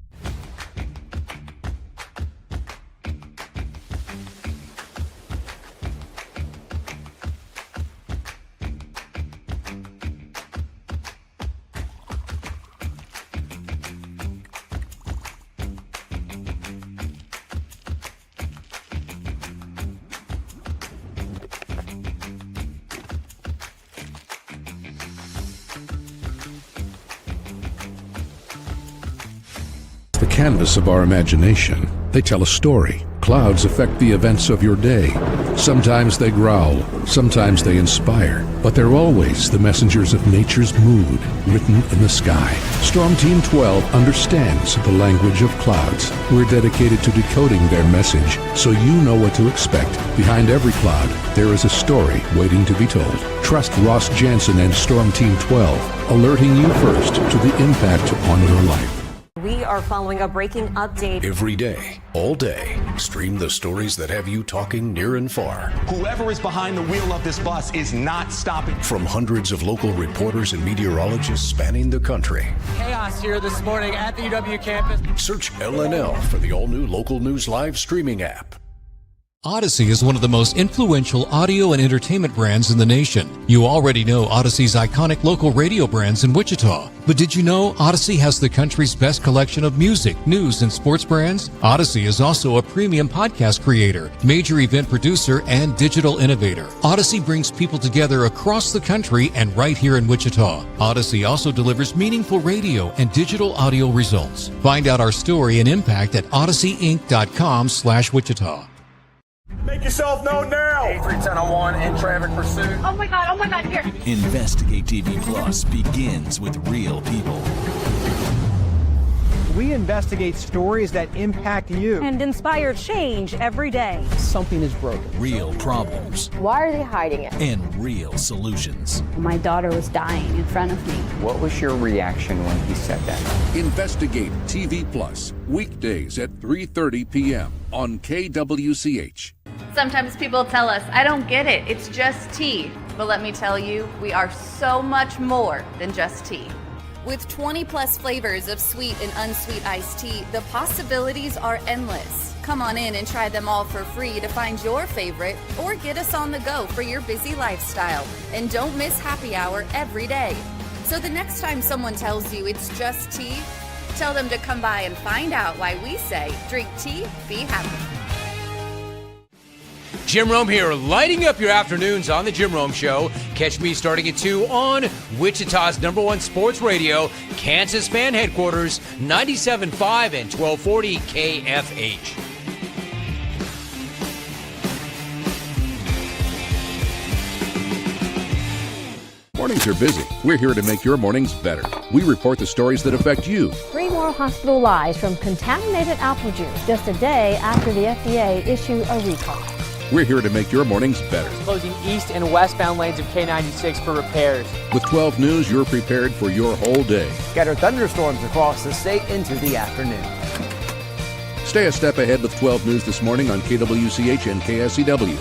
The canvas of our imagination. They tell a story. Clouds affect the events of your day. Sometimes they growl, sometimes they inspire, but they're always the messengers of nature's mood, written in the sky. Storm Team 12 understands the language of clouds. We're dedicated to decoding their message, so you know what to expect. Behind every cloud, there is a story waiting to be told. Trust Ross Jansen and Storm Team 12, alerting you first to the impact on your life. We are following a breaking update. Every day, all day, stream the stories that have you talking near and far. Whoever is behind the wheel of this bus is not stopping. From hundreds of local reporters and meteorologists spanning the country. Chaos here this morning at the UW campus. Search LNL for the all-new Local News Live streaming app. Odyssey is one of the most influential audio and entertainment brands in the nation. You already know Odyssey's iconic local radio brands in Wichita. But did you know Odyssey has the country's best collection of music, news, and sports brands? Odyssey is also a premium podcast creator, major event producer, and digital innovator. Odyssey brings people together across the country and right here in Wichita. Odyssey also delivers meaningful radio and digital audio results. Find out our story and impact at odysseyinc.com/Wichita. Make yourself known now. 8310 in traffic pursuit. Oh my God, here. Investigate TV Plus begins with real people. We investigate stories that impact you. And inspire change every day. Something is broken. Real problems. Why are they hiding it? And real solutions. My daughter was dying in front of me. What was your reaction when he said that? Investigate TV Plus, weekdays at 3:30 p.m. on KWCH. Sometimes people tell us, I don't get it, it's just tea. But let me tell you, we are so much more than just tea. With 20 plus flavors of sweet and unsweet iced tea, the possibilities are endless. Come on in and try them all for free to find your favorite or get us on the go for your busy lifestyle. And don't miss happy hour every day. So the next time someone tells you it's just tea, tell them to come by and find out why we say drink tea, be happy. Jim Rome here, lighting up your afternoons on The Jim Rome Show. Catch me starting at 2 on Wichita's #1 sports radio, Kansas fan headquarters, 97.5 and 1240 KFH. Mornings are busy. We're here to make your mornings better. We report the stories that affect you. 3 more hospital lies from contaminated apple juice just a day after the FDA issued a recall. We're here to make your mornings better. Closing east and westbound lanes of K96 for repairs. With 12 News, you're prepared for your whole day. Scattered thunderstorms across the state into the afternoon. Stay a step ahead with 12 News this morning on KWCH and KSCW.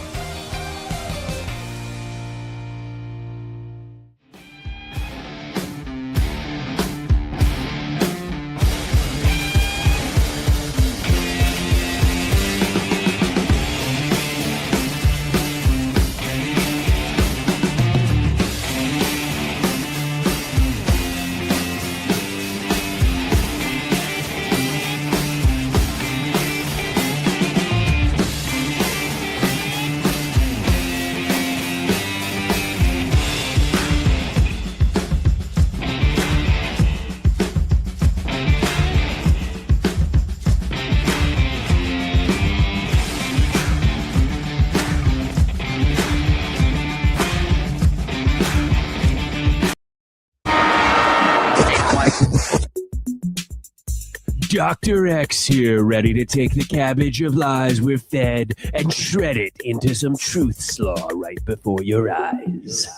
Dr. X here, ready to take the cabbage of lies we're fed and shred it into some truth slaw right before your eyes.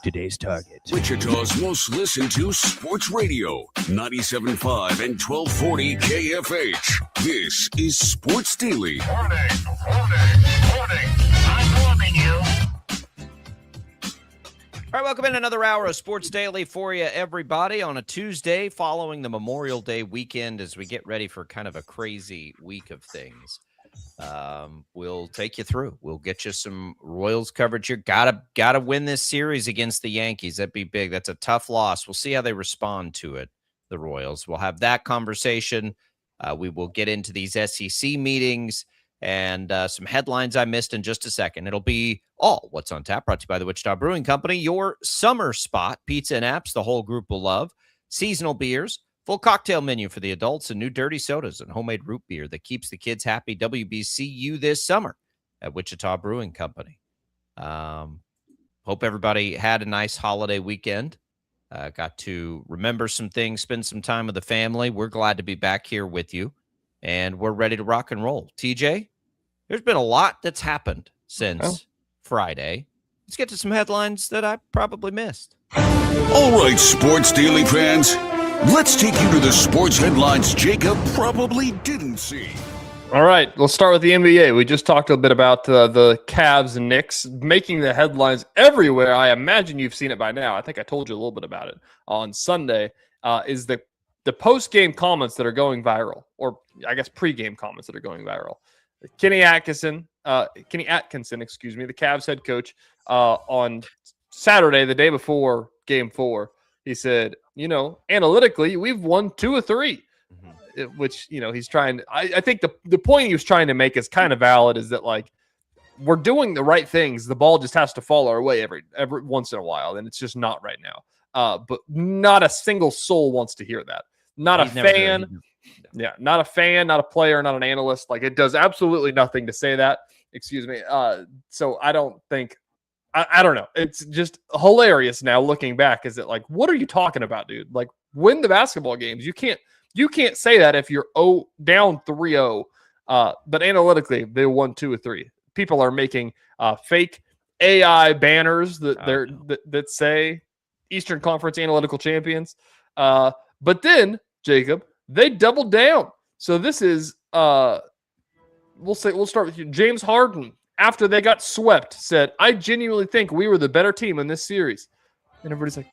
Today's target. Wichita's most listened to sports radio, 97.5 and 1240 KFH. This is Sports Daily. Warning. I'm warning you. All right, welcome in another hour of Sports Daily for you, everybody, on a Tuesday following the Memorial Day weekend as we get ready for kind of a crazy week of things. We'll take you through. We'll get you some Royals coverage here. Gotta win this series against the Yankees. That'd be big. That's a tough loss. We'll see how they respond to it, the Royals. We'll have that conversation. We will get into these SEC meetings and some headlines I missed in just a second. It'll be all What's on Tap, brought to you by the Wichita Brewing Company, your summer spot. Pizza and apps the whole group will love. Seasonal beers, full cocktail menu for the adults, and new dirty sodas and homemade root beer that keeps the kids happy. WBCU this summer at Wichita Brewing Company. Hope everybody had a nice holiday weekend. Got to remember some things, spend some time with the family. We're glad to be back here with you, and we're ready to rock and roll. TJ, there's been a lot that's happened since Friday. Let's get to some headlines that I probably missed. All right, Sports Daily fans, let's take you to the sports headlines Jacob probably didn't see. All right, let's start with the NBA. We just talked a bit about the Cavs and Knicks making the headlines everywhere. I imagine you've seen it by now. I think I told you a little bit about it on Sunday. Is the post-game comments that are going viral, or I guess pre-game comments that are going viral. Kenny Atkinson, the Cavs head coach, on Saturday, the day before Game 4, he said, analytically, we've won 2 of 3. Which, he's trying. I think the point he was trying to make is kind of valid, is that, like, we're doing the right things. The ball just has to fall our way every once in a while, and it's just not right now. But not a single soul wants to hear that. Not a fan. Yeah, not a fan, not a player, not an analyst. Like, it does absolutely nothing to say that. Excuse me. So I don't think. I don't know. It's just hilarious now looking back. Is it like, what are you talking about, dude? Like, win the basketball games. You can't say that if you're down 3-0. But analytically, they won 2 of 3. People are making fake AI banners that say Eastern Conference Analytical Champions. But then, Jacob, they doubled down. So this is we'll start with you. James Harden, after they got swept, said, "I genuinely think we were the better team in this series." And everybody's like,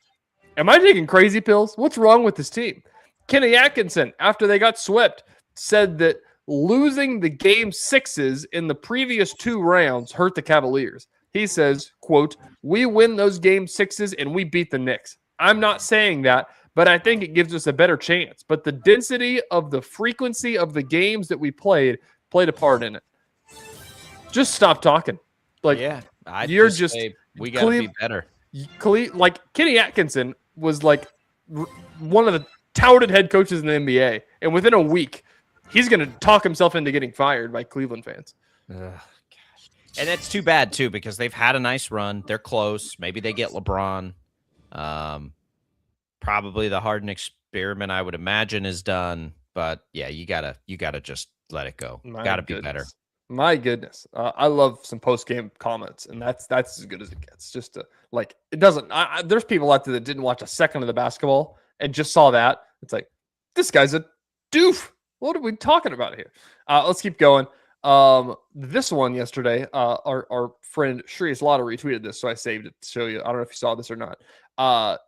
"Am I taking crazy pills? What's wrong with this team?" Kenny Atkinson, after they got swept, said that losing the game 6s in the previous 2 rounds hurt the Cavaliers. He says, quote, "We win those game 6s and we beat the Knicks. I'm not saying that, but I think it gives us a better chance. But the density of the frequency of the games that we played a part in it." Just stop talking. Like, yeah, you're just we got to be better. Like, Kenny Atkinson was like one of the touted head coaches in the NBA, and within a week, he's going to talk himself into getting fired by Cleveland fans. Gosh. And that's too bad, too, because they've had a nice run. They're close. Maybe they get LeBron. Probably the Harden experiment, I would imagine, is done. But, yeah, you gotta just let it go. Got to be better. My goodness. I love some post-game comments, and that's as good as it gets. Just to, like, it doesn't – there's people out there that didn't watch a second of the basketball and just saw that. It's like, this guy's a doof. What are we talking about here? Let's keep going. This one yesterday, our friend Shreyas Lottery tweeted this, so I saved it to show you. I don't know if you saw this or not.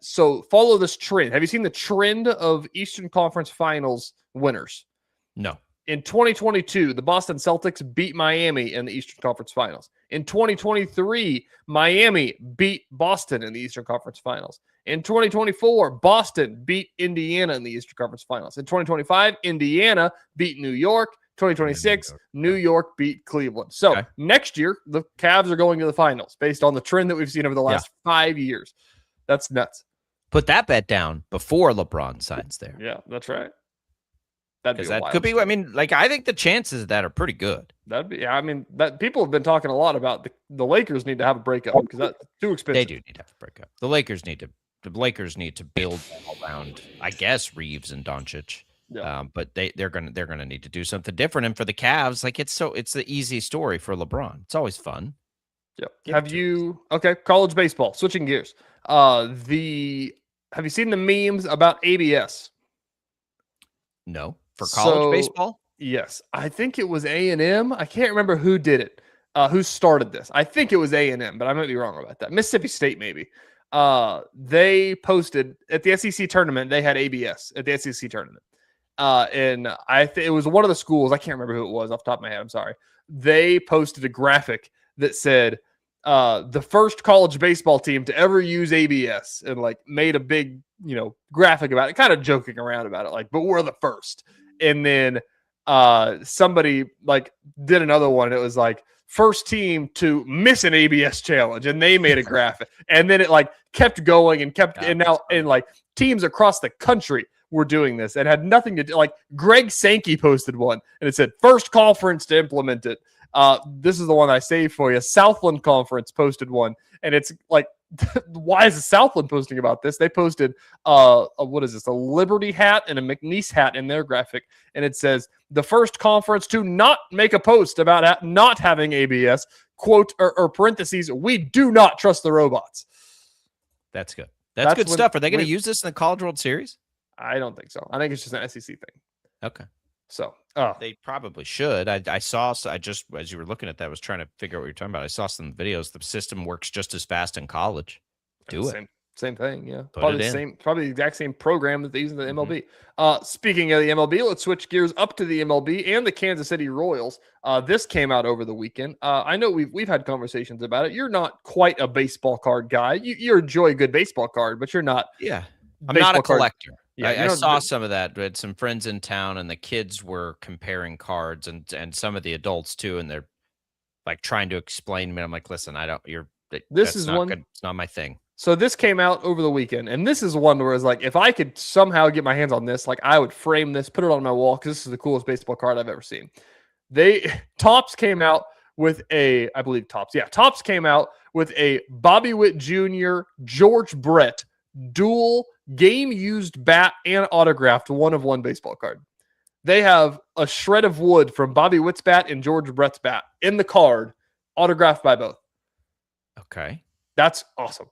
So follow this trend. Have you seen the trend of Eastern Conference Finals winners? No. In 2022, the Boston Celtics beat Miami in the Eastern Conference Finals. In 2023, Miami beat Boston in the Eastern Conference Finals. In 2024, Boston beat Indiana in the Eastern Conference Finals. In 2025, Indiana beat New York. 2026, New York beat Cleveland. So next year, the Cavs are going to the finals based on the trend that we've seen over the last 5 years. That's nuts. Put that bet down before LeBron signs there. Yeah, that's right. That'd be that could be. I mean, like, I think the chances of that are pretty good. That'd be. I mean, that people have been talking a lot about the Lakers need to have a breakup because that's too expensive. They do need to have a breakup. The Lakers need to build around, I guess, Reeves and Doncic. Yeah. But they're gonna need to do something different. And for the Cavs, like it's the easy story for LeBron. It's always fun. Yep. College baseball, switching gears. Have you seen the memes about ABS? No. For college baseball? Yes. I think it was A&M. I can't remember who did it. Who started this. I think it was A&M, but I might be wrong about that. Mississippi State, maybe. They posted at the SEC tournament, they had ABS at the SEC tournament. And it was one of the schools. I can't remember who it was off the top of my head. I'm sorry. They posted a graphic that said, the first college baseball team to ever use ABS, and like made a big, graphic about it, kind of joking around about it, like, but we're the first. And then somebody like did another one. It was like first team to miss an ABS challenge, and they made a graphic, and then it like kept going and kept, and now and like teams across the country were doing this and had nothing to do. Like Greg Sankey posted one, and it said first conference to implement it. This is the one I saved for you. Southland Conference posted one, and it's like, why is the Southland posting about this? They posted what is this? A Liberty hat and a McNeese hat in their graphic, and it says the first conference to not make a post about not having ABS. Quote or parentheses. We do not trust the robots. That's good. That's good stuff. Are they going to use this in the College World Series? I don't think so. I think it's just an SEC thing. Okay. So they probably should. I just, as you were looking at that, I was trying to figure out what you're talking about. I saw some videos. The system works just as fast in college. Same thing. Yeah. Probably the exact same program that they use in the MLB. Speaking of the MLB, let's switch gears up to the MLB and the Kansas City Royals. This came out over the weekend. I know we've had conversations about it. You're not quite a baseball card guy. You enjoy a good baseball card, but you're not. Yeah. I'm not a collector. Yeah, I saw some of that. We had some friends in town, and the kids were comparing cards, and some of the adults too, and they're like trying to explain to me. I'm like, listen, This is one. It's not my thing. So this came out over the weekend, and this is one where it's like, if I could somehow get my hands on this, like I would frame this, put it on my wall, because this is the coolest baseball card I've ever seen. Topps came out with Topps came out with a Bobby Witt Jr. George Brett dual game used bat and autographed 1-of-1 baseball card. They have a shred of wood from Bobby Witt's bat and George Brett's bat in the card, autographed by both. Okay, that's awesome.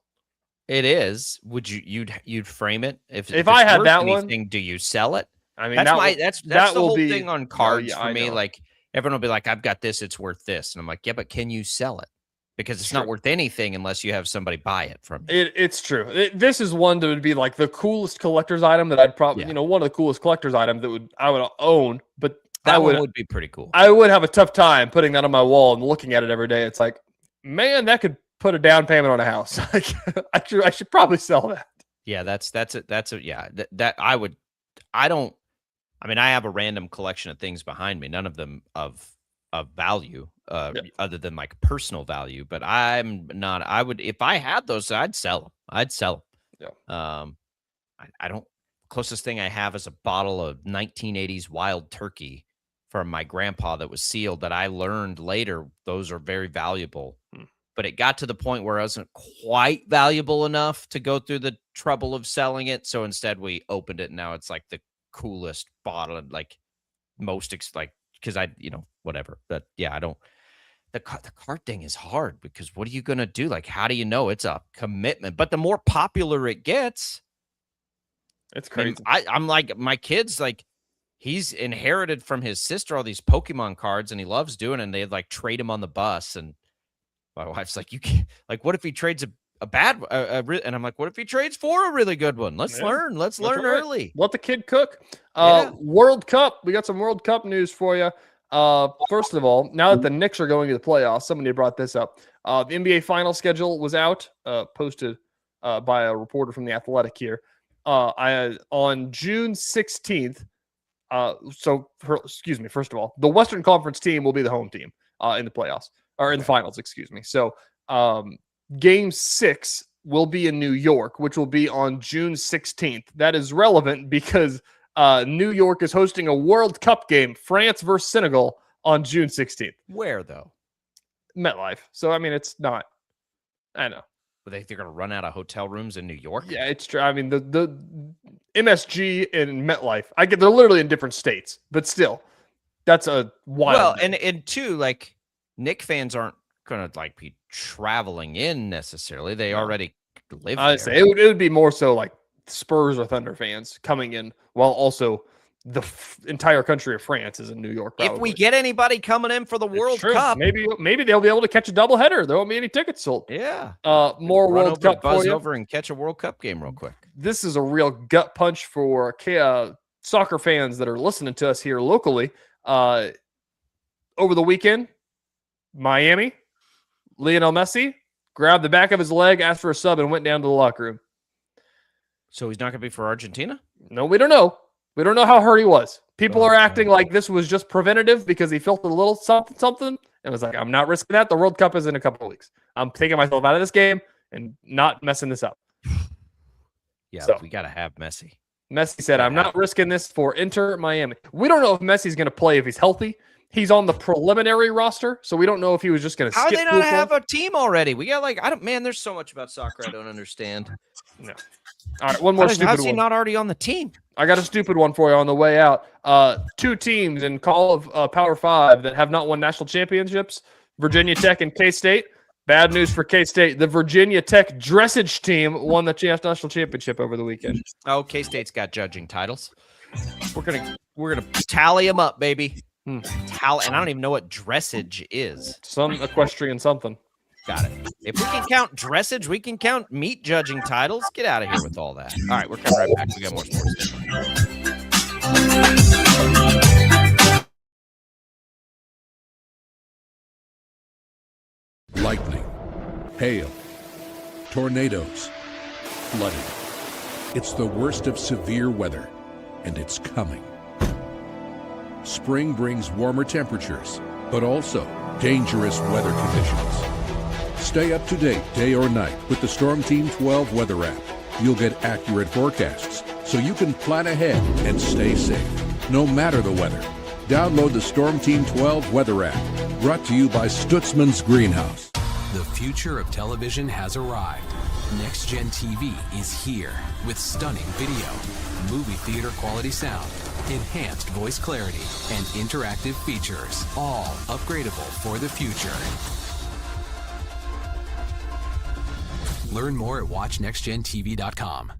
It is. Would you'd frame it if I had that anything, one? Do you sell it? I mean, that's the whole thing on cards for me. Like everyone will be like, I've got this, it's worth this, and I'm like, yeah, but can you sell it? Because it's not worth anything unless you have somebody buy it from you. It's true. This is one that would be like the coolest collector's item that I'd probably, one of the coolest collector's items that I would own. But that one would be pretty cool. I would have a tough time putting that on my wall and looking at it every day. It's like, man, that could put a down payment on a house. Like, I should probably sell that. Yeah, I have a random collection of things behind me, none of them of value, other than like personal value. But if I had those, I'd sell them. Yeah. Closest thing I have is a bottle of 1980s Wild Turkey from my grandpa that was sealed, that I learned later those are very valuable. But it got to the point where it wasn't quite valuable enough to go through the trouble of selling it. So instead we opened it, and now it's like the coolest bottle, and like because whatever. But yeah, the card thing is hard, because what are you going to do? Like, how do you know? It's a commitment. But the more popular it gets, it's crazy. I'm like, my kid's like, he's inherited from his sister all these Pokemon cards, and he loves doing it, and they like trade him on the bus. And my wife's like, you can't, like, what if he trades a bad, and I'm like, what if he trades for a really good one? Let's learn early. Let the kid cook. World Cup. We got some World Cup news for you. First of all, now that the Knicks are going to the playoffs, somebody brought this up. The NBA final schedule was out, posted by a reporter from The Athletic here. On June 16th. First of all, the Western Conference team will be the home team in the playoffs, or in the finals, excuse me. So Game 6 will be in New York, which will be on June 16th. That is relevant because New York is hosting a World Cup game, France versus Senegal, on June 16th. Where, though? MetLife. So, I mean, it's not. I know. they're going to run out of hotel rooms in New York. Yeah, it's true. I mean, the MSG and MetLife, I get they're literally in different states, but still, that's a wild. Well, and two, like Knick fans aren't going to like be traveling in necessarily. They already live there. Say it would be more so like Spurs or Thunder fans coming in, while also the entire country of France is in New York. Probably. If we get anybody coming in for the World Cup, maybe they'll be able to catch a doubleheader. There won't be any tickets sold. Yeah. More Run World Cup buzz for you. over and catch a World Cup game real quick. This is a real gut punch for soccer fans that are listening to us here locally. Over the weekend, Miami, Lionel Messi grabbed the back of his leg, asked for a sub, and went down to the locker room. So he's not going to be for Argentina? No, we don't know. We don't know how hurt he was. People are acting like this was just preventative because he felt a little something, and was like, I'm not risking that. The World Cup is in a couple of weeks. I'm taking myself out of this game and not messing this up. Yeah, So, we got to have Messi. Messi said, I'm not risking this for Inter Miami. We don't know if Messi's going to play if he's healthy. He's on the preliminary roster, so we don't know if he was just going to How skip. do they not have a team already? We got there's so much about soccer I don't understand. No. All right, one more stupid one. How's he not already on the team? I got a stupid one for you on the way out. Two teams in Call of Power 5 that have not won national championships, Virginia Tech and K-State. Bad news for K-State. The Virginia Tech dressage team won the national championship over the weekend. Oh, K-State's got judging titles. We're gonna tally them up, baby. And I don't even know what dressage is. Some equestrian something. Got it. If we can count dressage, we can count meat judging titles. Get out of here with all that. All right, we're coming right back. We got more sports. Lightning, hail, tornadoes, flooding. It's the worst of severe weather, and it's coming. Spring brings warmer temperatures, but also dangerous weather conditions. Stay up to date day or night with the Storm Team 12 weather app. You'll get accurate forecasts so you can plan ahead and stay safe, no matter the weather. Download the Storm Team 12 weather app, brought to you by Stutzman's Greenhouse. The future of television has arrived. Next Gen TV is here with stunning video, movie theater quality sound, enhanced voice clarity, and interactive features, all upgradable for the future. Learn more at watchnextgentv.com.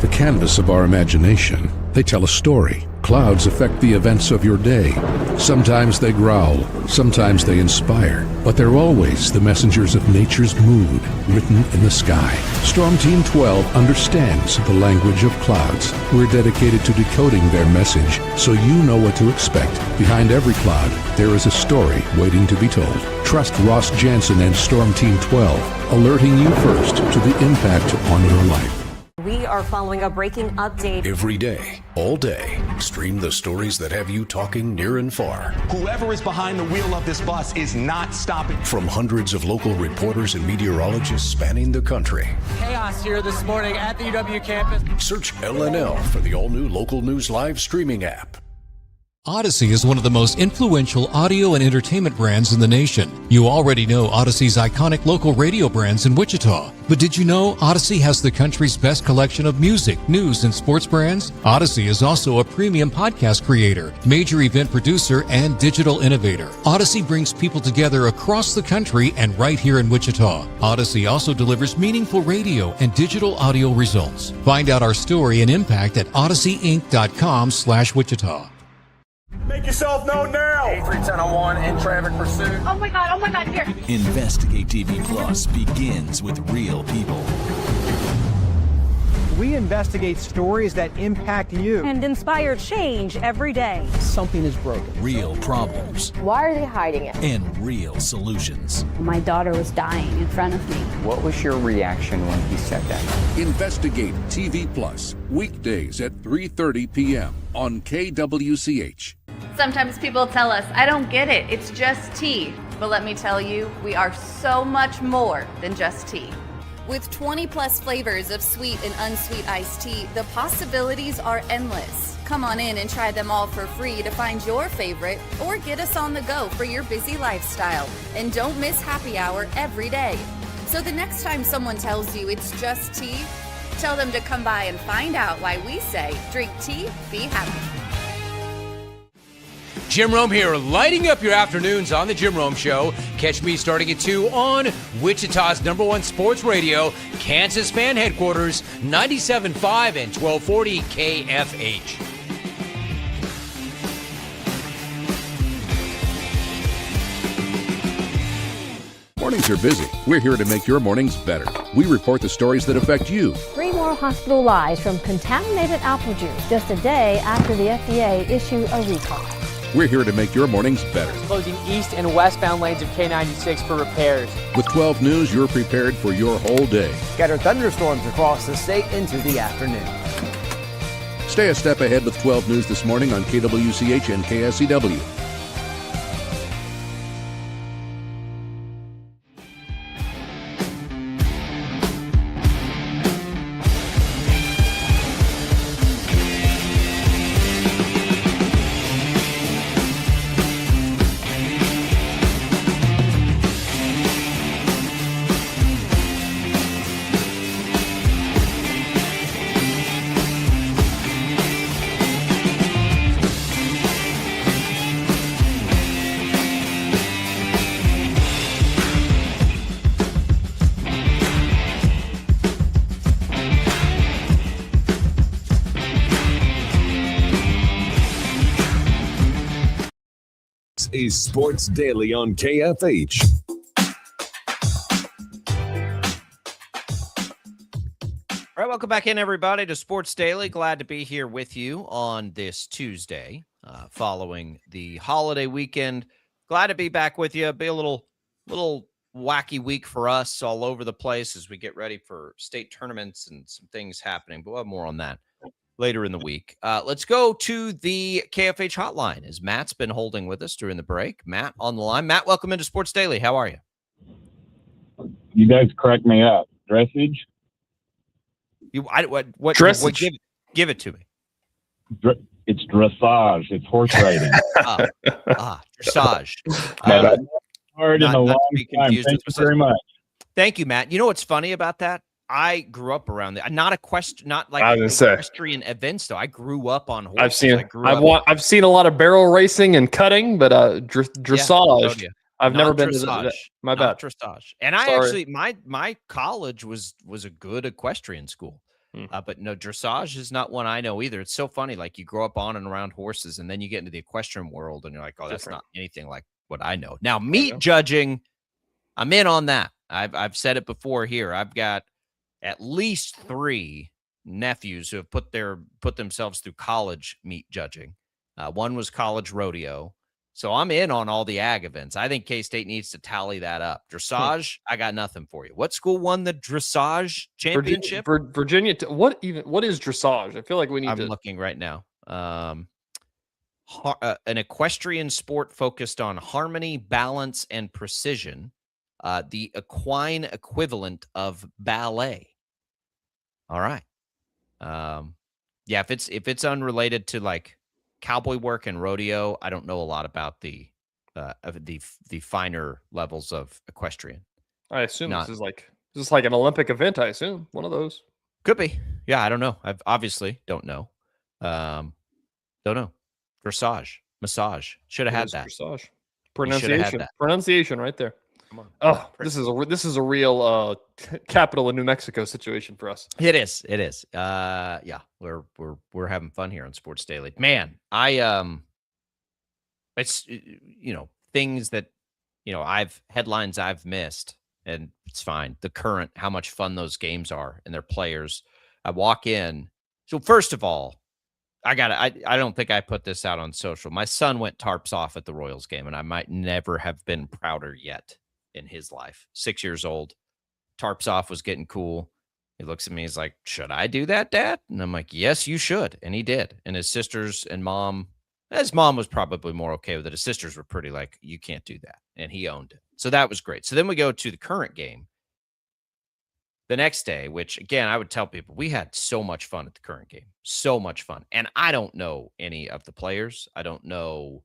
The canvas of our imagination. They tell a story. Clouds affect the events of your day. Sometimes they growl, sometimes they inspire, but they're always the messengers of nature's mood written in the sky. Storm Team 12 understands the language of clouds. We're dedicated to decoding their message so you know what to expect. Behind every cloud, there is a story waiting to be told. Trust Ross Jansen and Storm Team 12, alerting you first to the impact on your life. We are following a breaking update. Every day, all day, stream the stories that have you talking near and far. Whoever is behind the wheel of this bus is not stopping. From hundreds of local reporters and meteorologists spanning the country. Chaos here this morning at the UW campus. Search LNL for the all-new Local News Live streaming app. Odyssey is one of the most influential audio and entertainment brands in the nation. You already know Odyssey's iconic local radio brands in Wichita. But did you know Odyssey has the country's best collection of music, news, and sports brands? Odyssey is also a premium podcast creator, major event producer, and digital innovator. Odyssey brings people together across the country and right here in Wichita. Odyssey also delivers meaningful radio and digital audio results. Find out our story and impact at odysseyinc.com/Wichita. Make yourself known now. 83101 in traffic pursuit. Oh my God, here. Investigate TV Plus begins with real people. We investigate stories that impact you. And inspire change every day. Something is broken. Real problems Why are they hiding it? and real solutions. My daughter was dying in front of me. What was your reaction when he said that? Investigate TV Plus, weekdays at 3:30 p.m. on KWCH. Sometimes people tell us, I don't get it, it's just tea. But let me tell you, we are so much more than just tea. With 20 plus flavors of sweet and unsweet iced tea, the possibilities are endless. Come on in and try them all for free to find your favorite or get us on the go for your busy lifestyle. And don't miss happy hour every day. So the next time someone tells you it's just tea, tell them to come by and find out why we say drink tea, be happy. Jim Rome here, lighting up your afternoons on The Jim Rome Show. Catch me starting at 2 on Wichita's #1 sports radio, Kansas Fan Headquarters, 97.5 and 1240 KFH. Mornings are busy. We're here to make your mornings better. We report the stories that affect you. 3 more hospitalized from contaminated apple juice just a day after the FDA issued a recall. We're here to make your mornings better. Closing east and westbound lanes of K96 for repairs. With 12 News, you're prepared for your whole day. Scattered thunderstorms across the state into the afternoon. Stay a step ahead with 12 News this morning on KWCH and KSCW. Is Sports Daily on KFH. All right, welcome back in, everybody, to Sports Daily. Glad to be here with you on this Tuesday, following the holiday weekend. Glad to be back with you. Be a little wacky week for us, all over the place as we get ready for state tournaments and some things happening. But we'll have more on that later in the week. Let's go to the KFH hotline, as Matt's been holding with us during the break. Matt on the line. Matt, welcome into Sports Daily. How are you? You guys crack me up. Dressage? What Dressage. Give it to me. It's dressage. It's horse riding. Dressage. Hard in a long time. Thank you very much. Thank you, Matt. You know what's funny about that? I grew up around that. Not like equestrian events, though. I grew up on horses. I've seen a lot of barrel racing and cutting, but dressage. I've never been to that. My bad. Dressage. And I actually, my college was a good equestrian school, but no, dressage is not one I know either. It's so funny. Like, you grow up on and around horses, and then you get into the equestrian world, and you're like, oh, that's not anything like what I know. Now, meat judging, I'm in on that. I've said it before here. I've got at least 3 nephews who have put themselves through college meat judging. One was college rodeo. So I'm in on all the ag events. I think K-State needs to tally that up. Dressage, I got nothing for you. What school won the dressage championship? Virginia. What is dressage? I feel like I'm looking right now. An equestrian sport focused on harmony, balance, and precision. The equine equivalent of ballet. All right. Yeah, if it's unrelated to like cowboy work and rodeo, I don't know a lot about the finer levels of equestrian. I assume this is like an Olympic event. I assume one of those could be. Yeah, I don't know. I obviously don't know. Don't know. Dressage, massage. Should have had that. Dressage. Pronunciation right there. Oh, this is a real capital in New Mexico situation for us. It is. Yeah, we're having fun here on Sports Daily. Man, it's things that headlines I've missed, and it's fine. The current, how much fun those games are and their players. I walk in. So first of all, I don't think I put this out on social. My son went tarps off at the Royals game, and I might never have been prouder yet in his life. 6 years old. Tarps off was getting cool. He looks at me. He's like, should I do that, Dad? And I'm like, yes, you should. And he did. And his sisters and his mom was probably more okay with it. His sisters were pretty like, you can't do that. And he owned it. So that was great. So then we go to the current game the next day, which again, I would tell people we had so much fun at the current game. So much fun. And I don't know any of the players. I don't know.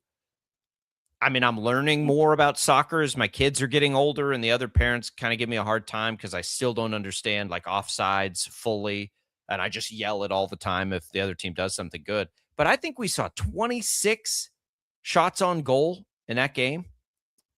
I mean, I'm learning more about soccer as my kids are getting older, and the other parents kind of give me a hard time because I still don't understand like offsides fully. And I just yell it all the time if the other team does something good. But I think we saw 26 shots on goal in that game.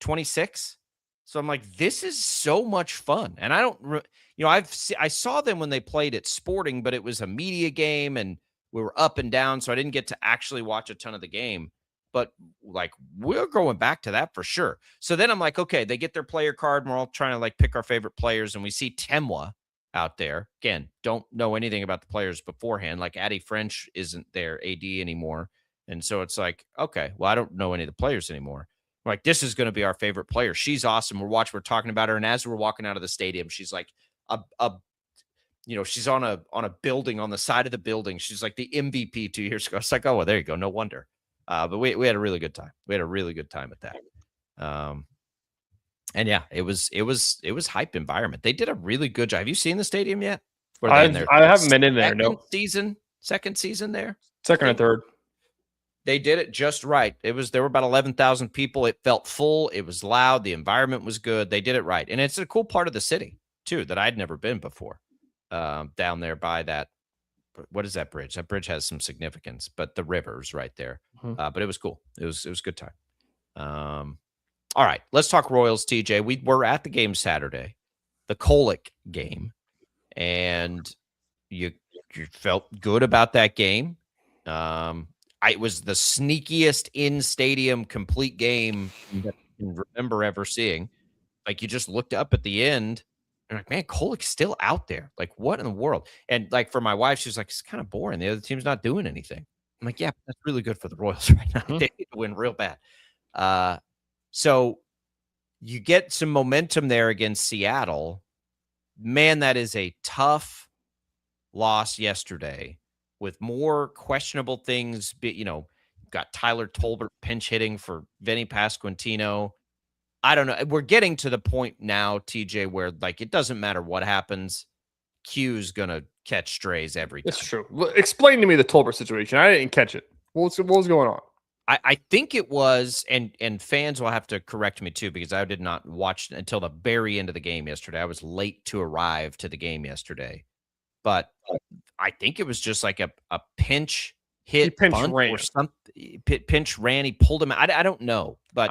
26. So I'm like, this is so much fun. And I don't, I saw them when they played at Sporting, but it was a media game and we were up and down. So I didn't get to actually watch a ton of the game. But like, we're going back to that for sure. So then I'm like, okay, they get their player card and we're all trying to like pick our favorite players. And we see Temwa out there. Again, don't know anything about the players beforehand. Like Addie French isn't their AD anymore. And so it's like, okay, well, I don't know any of the players anymore. We're like, this is going to be our favorite player. She's awesome. We're talking about her. And as we're walking out of the stadium, she's like she's on a building on the side of the building. She's like the MVP 2 years ago. It's like, oh, well, there you go. No wonder. But we had a really good time. We had a really good time at that. And yeah, it was hype environment. They did a really good job. Have you seen the stadium yet? I haven't been in there. No. Second season there. Second or third. They did it just right. There were about 11,000 people. It felt full. It was loud. The environment was good. They did it right. And it's a cool part of the city too, that I'd never been before. Down there by that. What is that bridge? That bridge has some significance, but the river's right there. But it was cool. It was a good time. All right, let's talk Royals, TJ. We were at the game Saturday, the Kolick game, and you felt good about that game. It was the sneakiest in-stadium complete game that I can remember ever seeing. Like, you just looked up at the end, and like, man, Kolick's still out there. Like, what in the world? And like for my wife, she's like, it's kind of boring. The other team's not doing anything. I'm like, yeah, that's really good for the Royals right now. They need to win real bad. So you get some momentum there against Seattle. Man, that is a tough loss yesterday with more questionable things. Got Tyler Tolbert pinch hitting for Vinny Pasquantino. I don't know. We're getting to the point now, TJ, where like it doesn't matter what happens. Q's gonna catch strays every time. That's true. Explain to me the Tolbert situation. I didn't catch it. What was going on? I think it was, and fans will have to correct me too, because I did not watch until the very end of the game yesterday. I was late to arrive to the game yesterday, but I think it was just like a pinch hit, bunt or something. Pinch ran. He pulled him out. I don't know, but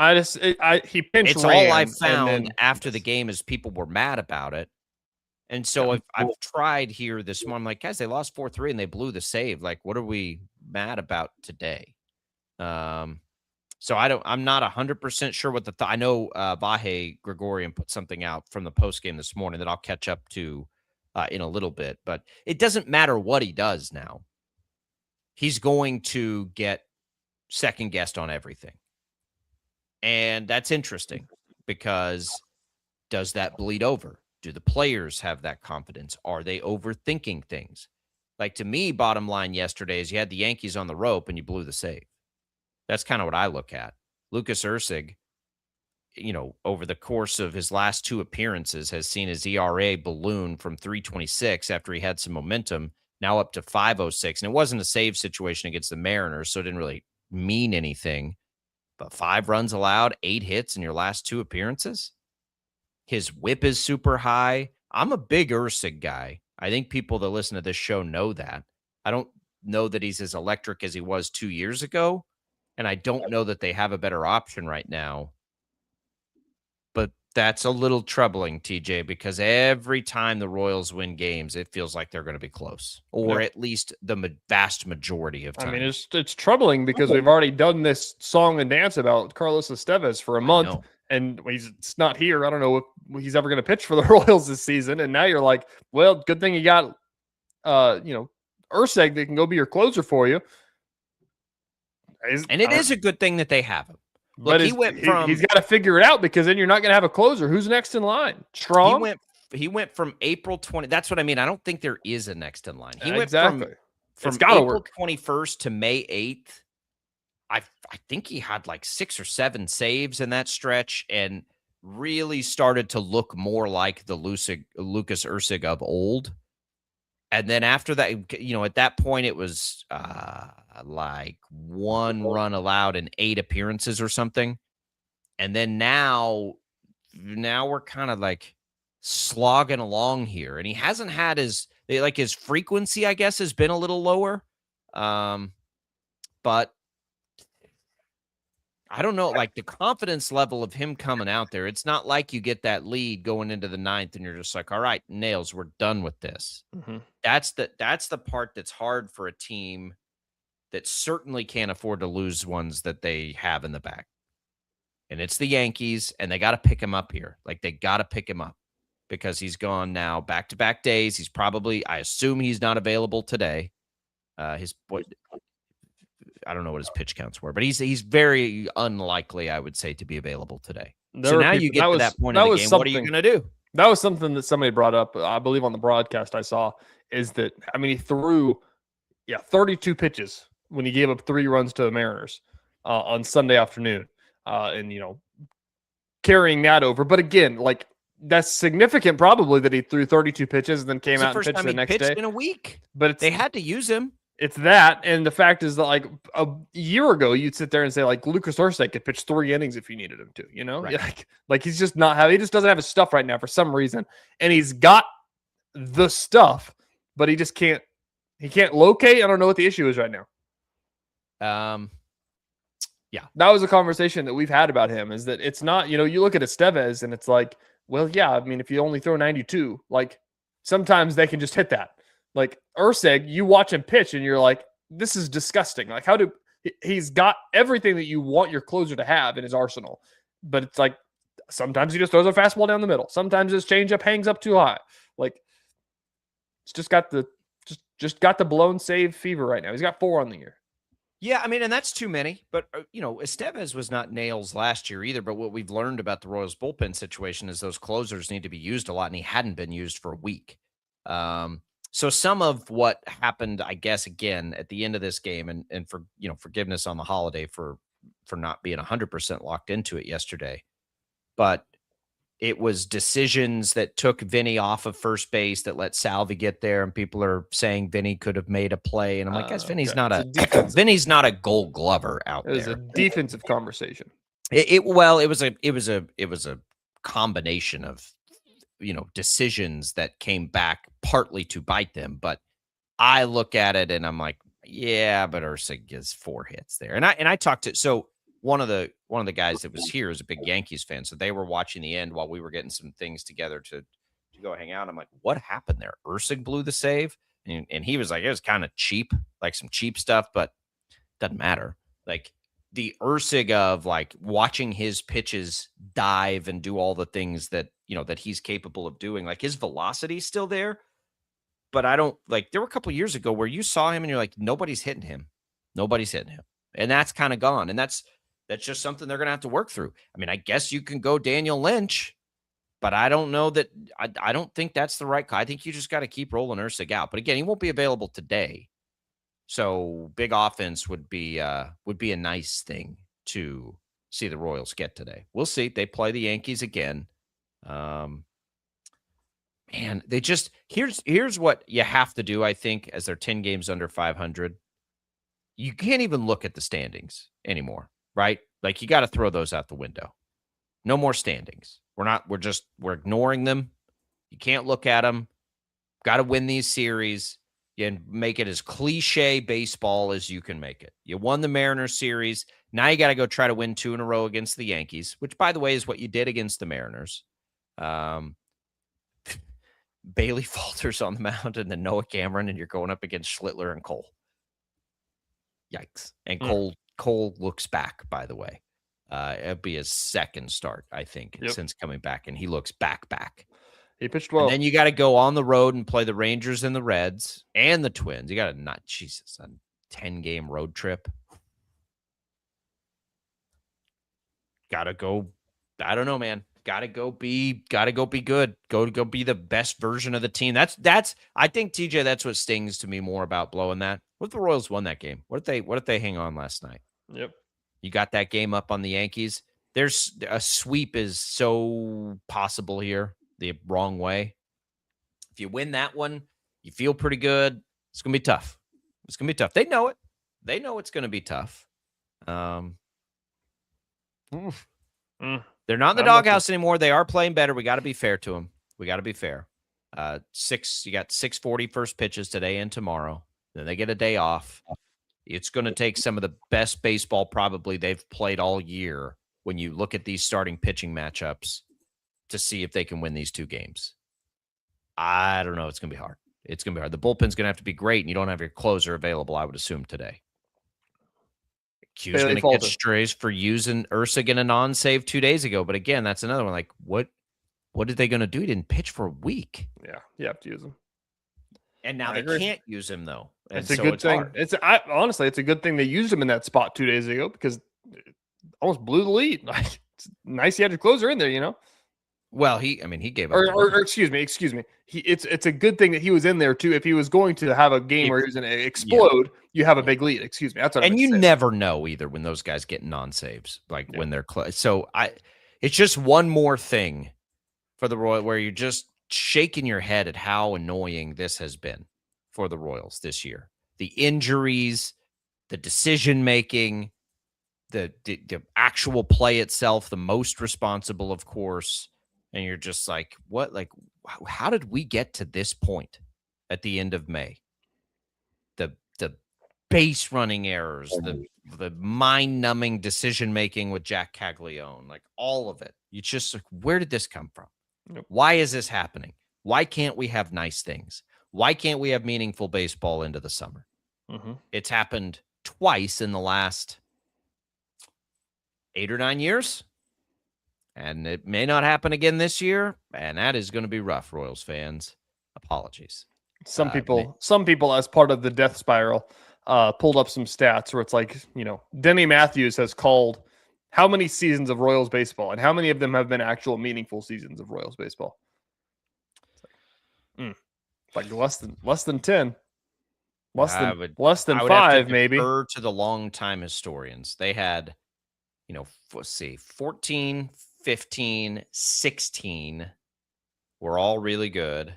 he pinched. It's all I found after the game is people were mad about it. And so I've tried here this morning. I'm like, guys, they lost 4-3 and they blew the save. Like, what are we mad about today? So I'm not 100% sure what I know. Vahe Gregorian put something out from the post game this morning that I'll catch up to in a little bit, but it doesn't matter what he does now. He's going to get second guessed on everything. And that's interesting because does that bleed over? Do the players have that confidence? Are they overthinking things? Like, to me, bottom line yesterday is you had the Yankees on the rope and you blew the save. That's kind of what I look at. Lucas Erceg, over the course of his last 2 appearances has seen his ERA balloon from 3.26 after he had some momentum, now up to 5.06. And it wasn't a save situation against the Mariners, so it didn't really mean anything. But 5 runs allowed, 8 hits in your last 2 appearances. His whip is super high. I'm a big Erceg guy. I think people that listen to this show know that. I don't know that he's as electric as he was 2 years ago. And I don't know that they have a better option right now. But that's a little troubling, TJ, because every time the Royals win games, it feels like they're going to be close, or at least the vast majority of time. I mean, it's troubling because we've already done this song and dance about Carlos Estevez for a month, and he's not here. I don't know if he's ever going to pitch for the Royals this season. And now you're like, well, good thing you got Urseg that can go be your closer for you. And it is a good thing that they have him. Look, But he's got to figure it out, because then you're not going to have a closer. Who's next in line? Strong? He went from April 20. That's what I mean. I don't think there is a next in line. He went exactly. from April 21st to May 8th. I think he had like 6 or 7 saves in that stretch and really started to look more like the Lucas Ursig of old. And then after that, at that point, it was like 1 run allowed in 8 appearances or something. And then now we're kind of like slogging along here. And he hasn't had his frequency, I guess, has been a little lower. But I don't know, like the confidence level of him coming out there. It's not like you get that lead going into the 9th and you're just like, all right, Nails, we're done with this. Mm-hmm. That's the part that's hard for a team that certainly can't afford to lose ones that they have in the back. And it's the Yankees, and they got to pick him up here. Like, they got to pick him up because he's gone now back-to-back days. He's probably, I assume he's not available today. I don't know what his pitch counts were, but he's very unlikely, I would say, to be available today. So now you get to that point in the game. What are you going to do? That was something that somebody brought up, I believe, on the broadcast I saw, is that, I mean, he threw 32 pitches when he gave up 3 runs to the Mariners on Sunday afternoon, and carrying that over. But again, like, that's significant probably that he threw 32 pitches and then came out and pitched the next day in a week. But they had to use him. It's that, and the fact is that, like, a year ago, you'd sit there and say, like, Lucas Ursig could pitch 3 innings if you needed him to, Right. Like he's just he just doesn't have his stuff right now for some reason, and he's got the stuff, but he just can't locate. I don't know what the issue is right now. Yeah, that was a conversation that we've had about him, is that it's not, you look at Estevez and it's like, well, yeah, I mean, if you only throw 92, like, sometimes they can just hit that. Like Ursig, you watch him pitch and you're like, this is disgusting. Like, he's got everything that you want your closer to have in his arsenal, but it's like, sometimes he just throws a fastball down the middle. Sometimes his changeup hangs up too high. Like, it's just got the blown save fever right now. He's got 4 on the year. Yeah, I mean, and that's too many. But, Estevez was not nails last year either. But what we've learned about the Royals bullpen situation is those closers need to be used a lot, and he hadn't been used for a week. So some of what happened, I guess, again, at the end of this game, and for, forgiveness on the holiday for not being 100% locked into it yesterday, but it was decisions that took Vinny off of first base that let Salvi get there, and people are saying Vinny could have made a play, and I'm like, guys, Vinny's not a Gold Glover out there. It was a defensive conversation. It was a combination of decisions that came back partly to bite them, but I look at it and I'm like, yeah, but Ursig gets 4 hits there, and I talked to one of the guys that was here is a big Yankees fan, so they were watching the end while we were getting some things together to go hang out. I'm like, what happened there? Ursig blew the save, and he was like, it was kind of cheap, like some cheap stuff, but doesn't matter. Like the Ursig of like watching his pitches dive and do all the things that that he's capable of doing, like his velocity is still there, but I don't like. There were a couple of years ago where you saw him and you're like, nobody's hitting him, and that's kind of gone, and that's just something they're going to have to work through. I mean, I guess you can go Daniel Lynch, but I don't know that. I don't think that's the right call. I think you just got to keep rolling Ursig out. But again, he won't be available today, so big offense would be a nice thing to see the Royals get today. We'll see. They play the Yankees again. Man, they just here's what you have to do. I think as they're 10 games under 500, you can't even look at the standings anymore. Right? Like you got to throw those out the window. No more standings. We're ignoring them. You can't look at them. Got to win these series and make it as cliche baseball as you can make it. You won the Mariners series. Now you got to go try to win 2 in a row against the Yankees, which by the way is what you did against the Mariners. Bailey falters on the mound and then Noah Cameron, and you're going up against Schlittler and Cole. Yikes. And Cole looks back, by the way. It'll be his second start, I think, since coming back, and he looks back. He pitched well. And then you got to go on the road and play the Rangers and the Reds and the Twins. You got to not, Jesus, a 10-game road trip. Got to go. I don't know, man. Got to go be good. Go be the best version of the team. That's. I think, TJ, that's what stings to me more about blowing that. What if the Royals won that game? What if they hang on last night? Yep. You got that game up on the Yankees. There's a sweep is so possible here the wrong way. If you win that one, you feel pretty good. It's gonna be tough. It's gonna be tough. They know it. They know it's gonna be tough. They're not in the doghouse anymore. They are playing better. We got to be fair to them. We got to be fair. You got 6:40 first pitches today and tomorrow. Then they get a day off. It's going to take some of the best baseball probably they've played all year when you look at these starting pitching matchups to see if they can win these two games. I don't know. It's going to be hard. It's going to be hard. The bullpen's going to have to be great, and you don't have your closer available, I would assume, today. Q's going to get strays for using Ursa getting a non-save 2 days ago. But again, that's another one. Like, what are they going to do? He didn't pitch for a week. Yeah, you have to use him. And now they can't use him, though. It's a good thing. Honestly, it's a good thing they used him in that spot 2 days ago because it almost blew the lead. It's nice he had a closer in there, you know? Well, he gave up. Or excuse me. It's a good thing that he was in there too. If he was going to have a game where he was going to explode, you have a big lead. Excuse me. That's what. And you never know either when those guys get non-saves, when they're close. So it's just one more thing for the Royals where you're just shaking your head at how annoying this has been for the Royals this year. The injuries, the decision making, the actual play itself, the most responsible, of course. And you're just like, what? Like, how did we get to this point at the end of May? The base running errors, the mind-numbing decision-making with Jack Caglione, like all of it. You just like, where did this come from? Nope. Why is this happening? Why can't we have nice things? Why can't we have meaningful baseball into the summer? Mm-hmm. It's happened twice in the last 8 or 9 years. And it may not happen again this year, and that is going to be rough, Royals fans. Apologies. Some people, as part of the death spiral, pulled up some stats where it's like, Denny Matthews has called how many seasons of Royals baseball, and how many of them have been actual meaningful seasons of Royals baseball? It's like less than 10, less than 5, maybe. To the long-time historians, they had, let's see, 14. 15, 16 were all really good.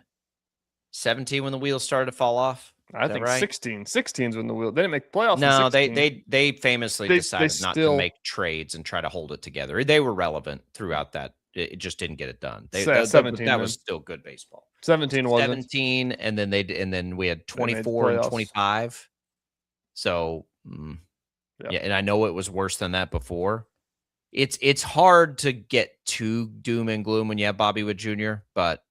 17 when the wheels started to fall off. I think right? 16's when the wheel. They didn't make playoffs. No, they famously decided not to make trades and try to hold it together. They were relevant throughout that. It just didn't get it done. 17 that was still good baseball. 17 wasn't. 17, and then we had 24 and 25. So yeah, and I know it was worse than that before. It's hard to get too doom and gloom when you have Bobby Witt Jr., but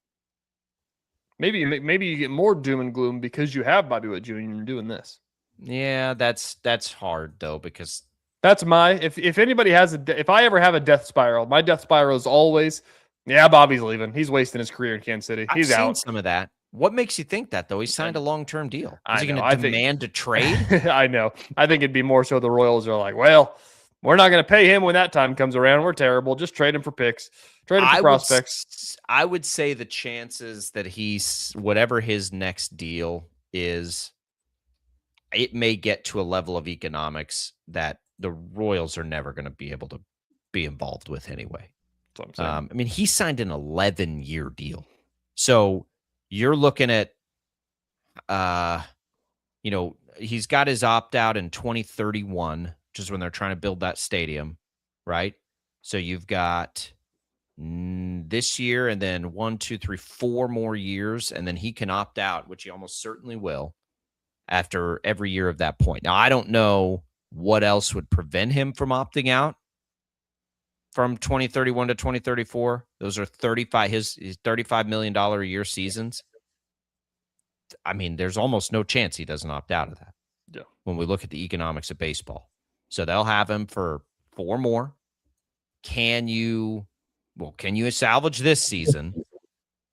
maybe you get more doom and gloom because you have Bobby Witt Jr. and you're doing this. Yeah, that's hard though, because that's if anybody has if I ever have a death spiral, my death spiral is always, Bobby's leaving. He's wasting his career in Kansas City. He's I've out. Seen some of that. What makes you think that though? He signed a long-term deal. Is he going to demand a trade? I know. I think it'd be more so the Royals are like, well, we're not going to pay him when that time comes around. We're terrible. Just trade him for picks. Trade him for prospects. I would say the chances that whatever his next deal is, it may get to a level of economics that the Royals are never going to be able to be involved with anyway. That's what I'm saying. He signed an 11-year deal. So you're looking at, he's got his opt-out in 2031, which is when they're trying to build that stadium, right? So you've got this year and then 1, 2, 3, 4 more years, and then he can opt out, which he almost certainly will after every year of that point. Now, I don't know what else would prevent him from opting out from 2031 to 2034. Those are his $35 million a year seasons. I mean, there's almost no chance he doesn't opt out of that. Yeah. When we look at the economics of baseball. So they'll have him for 4 more. Can you salvage this season?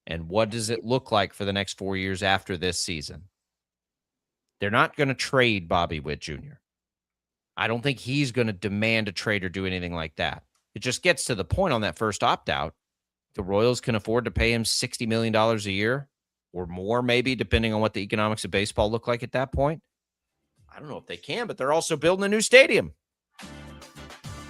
And what does it look like for the next 4 years after this season? They're not going to trade Bobby Witt Jr. I don't think he's going to demand a trade or do anything like that. It just gets to the point on that first opt-out. The Royals can afford to pay him $60 million a year or more, maybe, depending on what the economics of baseball look like at that point. I don't know if they can, but they're also building a new stadium.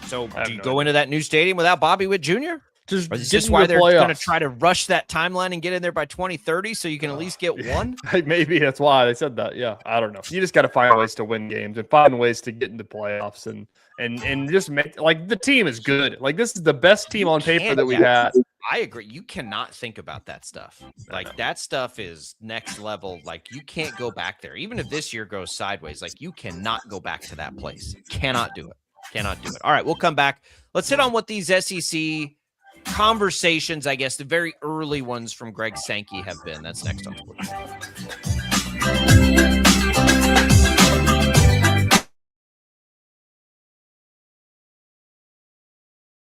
So do you go into that new stadium without Bobby Witt Jr.? Just or is this why they're going to try to rush that timeline and get in there by 2030 so you can at least get one? Maybe that's why they said that. Yeah, I don't know. You just got to find ways to win games and find ways to get into playoffs and just make, like, the team is good. Like, this is the best team on paper that we've had. I agree. You cannot think about that stuff. Like, that stuff is next level. Like, you can't go back there. Even if this year goes sideways, like, you cannot go back to that place. Cannot do it. Cannot do it. All right, we'll come back. Let's hit on what these SEC conversations, I guess, the very early ones from Greg Sankey have been. That's next on Sports.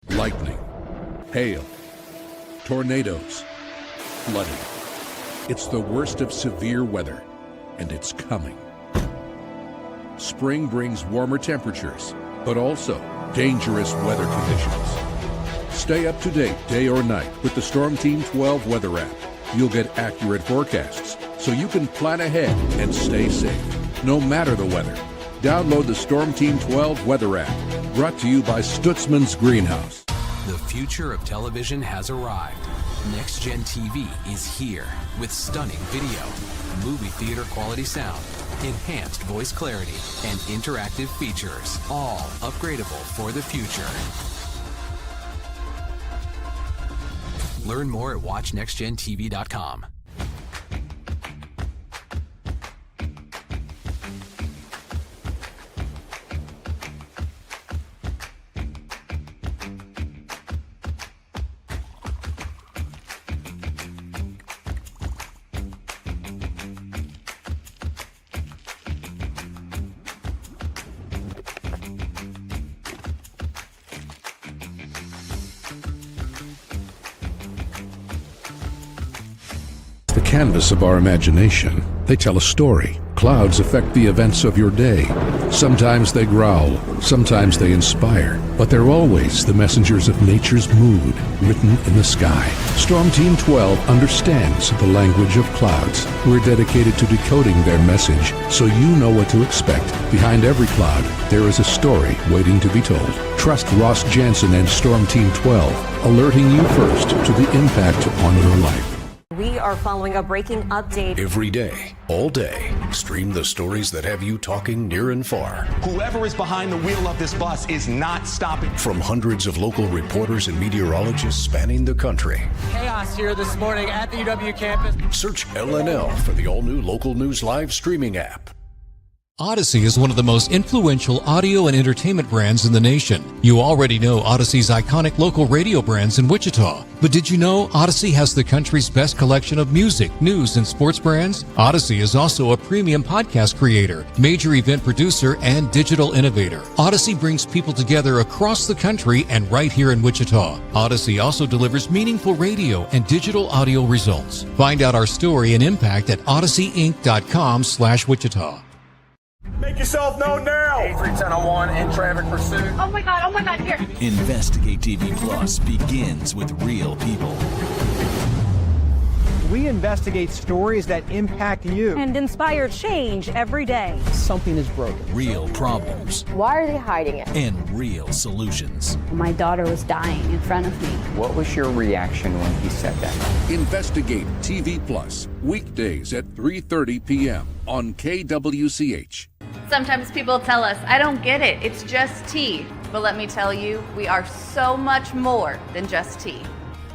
Lightning, hail, tornadoes, flooding. It's the worst of severe weather, and it's coming. Spring brings warmer temperatures, but also dangerous weather conditions. Stay up to date day or night with the Storm Team 12 weather app. You'll get accurate forecasts so you can plan ahead and stay safe, no matter the weather. Download the Storm Team 12 weather app, brought to you by Stutzman's Greenhouse. The future of television has arrived. Next Gen TV is here with stunning video, movie theater quality sound, enhanced voice clarity, and interactive features, all upgradable for the future. Learn more at watchnextgentv.com. Canvas of our imagination. They tell a story. Clouds affect the events of your day. Sometimes they growl, sometimes they inspire, but they're always the messengers of nature's mood, written in the sky. Storm Team 12 understands the language of clouds. We're dedicated to decoding their message, so you know what to expect. Behind every cloud, there is a story waiting to be told. Trust Ross Jansen and Storm Team 12, alerting you first to the impact on your life. We are following a breaking update. Every day, all day, stream the stories that have you talking near and far. Whoever is behind the wheel of this bus is not stopping. From hundreds of local reporters and meteorologists spanning the country. Chaos here this morning at the UW campus. Search LNL for the all-new Local News Live streaming app. Odyssey is one of the most influential audio and entertainment brands in the nation. You already know Odyssey's iconic local radio brands in Wichita. But did you know Odyssey has the country's best collection of music, news, and sports brands? Odyssey is also a premium podcast creator, major event producer, and digital innovator. Odyssey brings people together across the country and right here in Wichita. Odyssey also delivers meaningful radio and digital audio results. Find out our story and impact at odysseyinc.com/Wichita. Make yourself known now. 83101 in traffic pursuit. Oh my God, here. Investigate TV Plus begins with real people. We investigate stories that impact you And inspire change every day. Something is broken. Real problems. Why are they hiding it? And real solutions. My daughter was dying in front of me. What was your reaction when he said that? Investigate TV Plus, weekdays at 3:30 p.m. on KWCH. Sometimes people tell us, I don't get it, it's just tea. But let me tell you, we are so much more than just tea.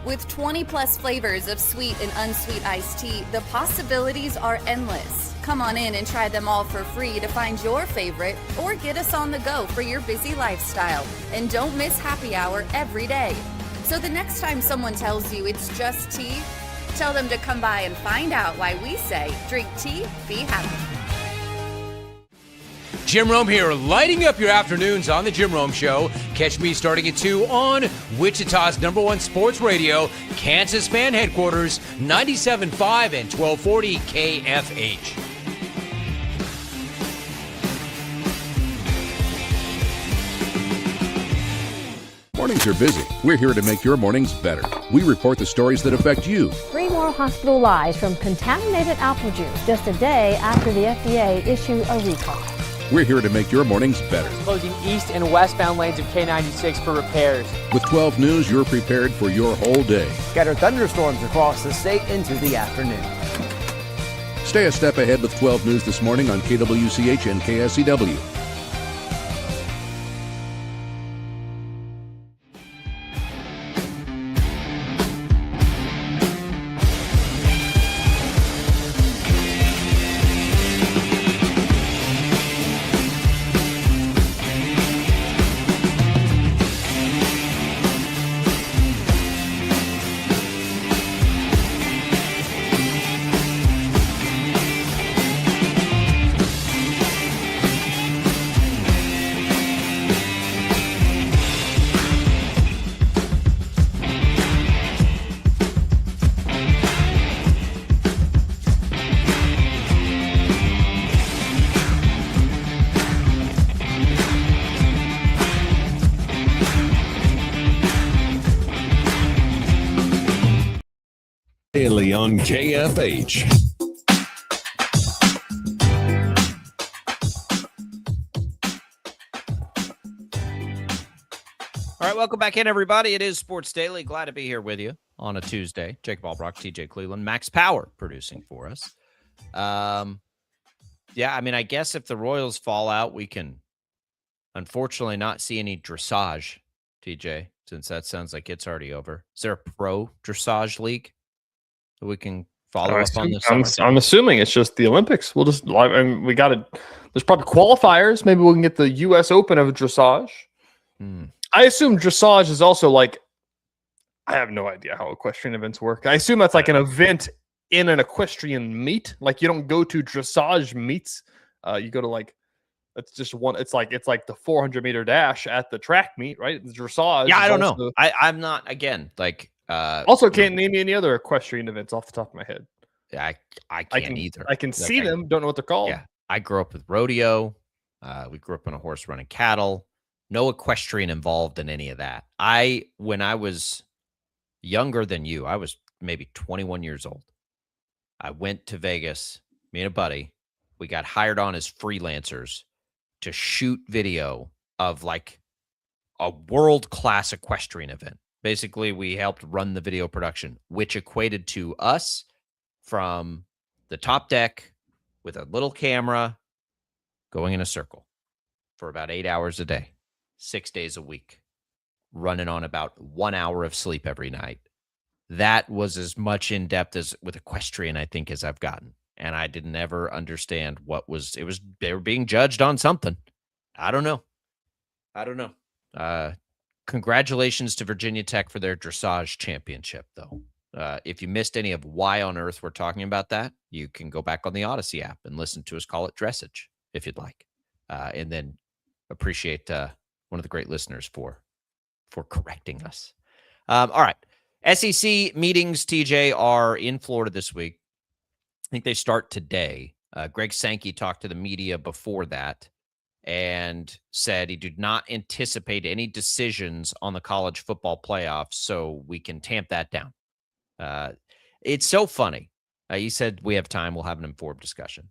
With 20 plus flavors of sweet and unsweet iced tea, the possibilities are endless. Come on in and try them all for free to find your favorite or get us on the go for your busy lifestyle. And don't miss happy hour every day. So the next time someone tells you it's just tea, tell them to come by and find out why we say drink tea, be happy. Jim Rome here, lighting up your afternoons on The Jim Rome Show. Catch me starting at 2 on Wichita's #1 sports radio, Kansas fan headquarters, 97.5 and 1240 KFH. Mornings are busy. We're here to make your mornings better. We report the stories that affect you. 3 more hospital lies from contaminated apple juice just a day after the FDA issued a recall. We're here to make your mornings better. Closing east and westbound lanes of K96 for repairs. With 12 News, you're prepared for your whole day. Scattered thunderstorms across the state into the afternoon. Stay a step ahead with 12 News this morning on KWCH and KSCW. Daily on KFH. All right, welcome back in, everybody. It is Sports Daily. Glad to be here with you on a Tuesday. Jacob Albrock, TJ Cleveland, Max Power producing for us. Yeah, I mean, I guess if the Royals fall out, we can unfortunately not see any dressage, TJ, since that sounds like it's already over. Is there a pro dressage league that we can follow up on this? I'm assuming it's just the Olympics. We'll just, I mean, we got to, there's probably qualifiers. Maybe we can get the U.S. Open of dressage. I assume dressage is also like, I have no idea how equestrian events work. I assume that's like an event in an equestrian meet. Like you don't go to dressage meets. You go to like, it's just one. It's like the 400-meter dash at the track meet, right? The dressage. Yeah, I don't know. I'm not, again, like. Also, can't name me any other equestrian events off the top of my head. I can't either. I can see them. Don't know what they're called. Yeah, I grew up with rodeo. We grew up on a horse running cattle. No equestrian involved in any of that. When I was younger than you, I was maybe 21 years old. I went to Vegas, me and a buddy. We got hired on as freelancers to shoot video of like a world-class equestrian event. Basically, we helped run the video production, which equated to us from the top deck with a little camera going in a circle for about 8 hours a day, 6 days a week, running on about 1 hour of sleep every night. That was as much in depth as with equestrian, I think, as I've gotten. And I didn't ever understand they were being judged on something. I don't know. Congratulations to Virginia Tech for their dressage championship, though. If you missed any of why on earth we're talking about that, you can go back on the Odyssey app and listen to us call it dressage, if you'd like. And then appreciate one of the great listeners for correcting us. All right. SEC meetings, TJ, are in Florida this week. I think they start today. Greg Sankey talked to the media before that and said he did not anticipate any decisions on the college football playoffs, so we can tamp that down. It's so funny. He said, we have time. We'll have an informed discussion.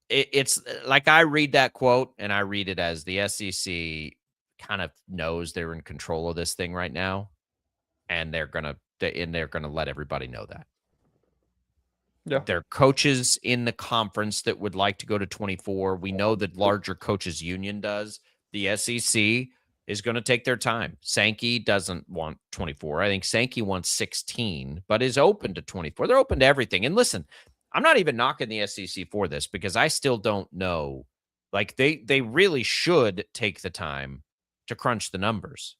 It's like I read that quote, and I read it as the SEC kind of knows they're in control of this thing right now, and they're gonna let everybody know that. Yeah. There are coaches in the conference that would like to go to 24. We know that larger coaches union does. The SEC is going to take their time. Sankey doesn't want 24. I think Sankey wants 16, but is open to 24. They're open to everything. And listen, I'm not even knocking the SEC for this because I still don't know. Like they really should take the time to crunch the numbers.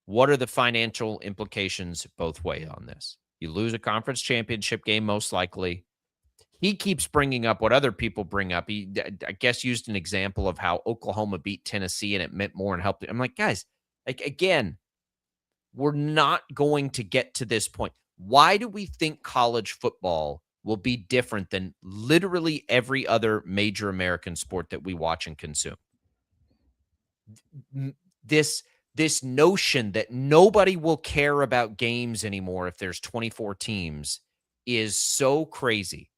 What are the financial implications both way on this? You lose a conference championship game, most likely. he keeps bringing up what other people bring up. He, I guess, used an example of how Oklahoma beat Tennessee and it meant more and helped. I'm like, guys, like, again, we're not going to get to this point. Why do we think college football will be different than literally every other major American sport that we watch and consume? This notion that nobody will care about games anymore if there's 24 teams is so crazy.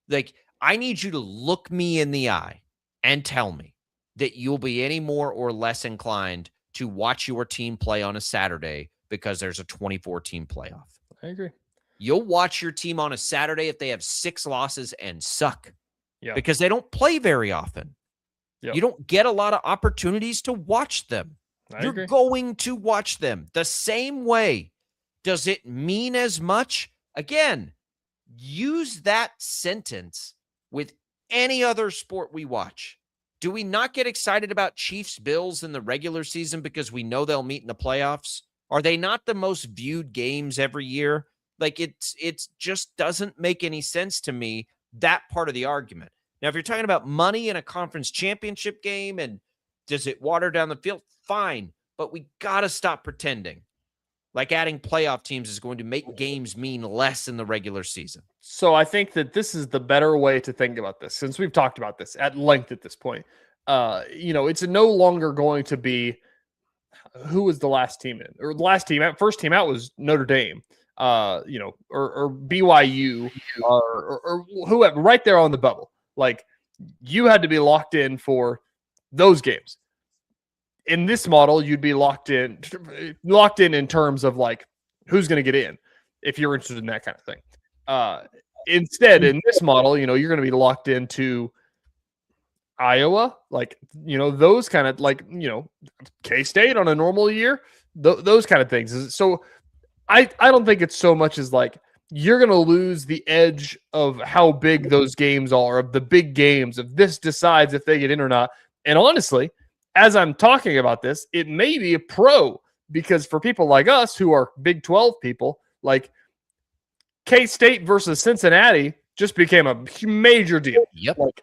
Like, I need you to look me in the eye and tell me that you'll be any more or less inclined to watch your team play on a Saturday because there's a 24-team playoff. I agree. You'll watch your team on a Saturday if they have 6 losses and suck. Yeah. Because they don't play very often. Yep. You don't get a lot of opportunities to watch them. I agree. Going to watch them the same way. Does it mean as much? Again, use that sentence with any other sport we watch. Do we not get excited about Chiefs Bills in the regular season because we know they'll meet in the playoffs? Are they not the most viewed games every year? Like, it's just doesn't make any sense to me, that part of the argument. Now, if you're talking about money in a conference championship game and does it water down the field? Fine, but we got to stop pretending like adding playoff teams is going to make games mean less in the regular season. So I think that this is the better way to think about this, since we've talked about this at length at this point. It's no longer going to be who was the last team in, or the last team out. First team out was Notre Dame, or BYU, or whoever, right there on the bubble. Like, you had to be locked in for those games. In this model, you'd be locked in in terms of like who's going to get in, if you're interested in that kind of thing. Instead, in this model, you're going to be locked into Iowa, like, those kind of, like, K-State on a normal year, those kind of things. So I don't think it's so much as like you're going to lose the edge of how big those games are, of the big games, of this decides if they get in or not. And honestly, as I'm talking about this, it may be a pro, because for people like us who are Big 12 people, like, K-State versus Cincinnati just became a major deal. Yep. Like,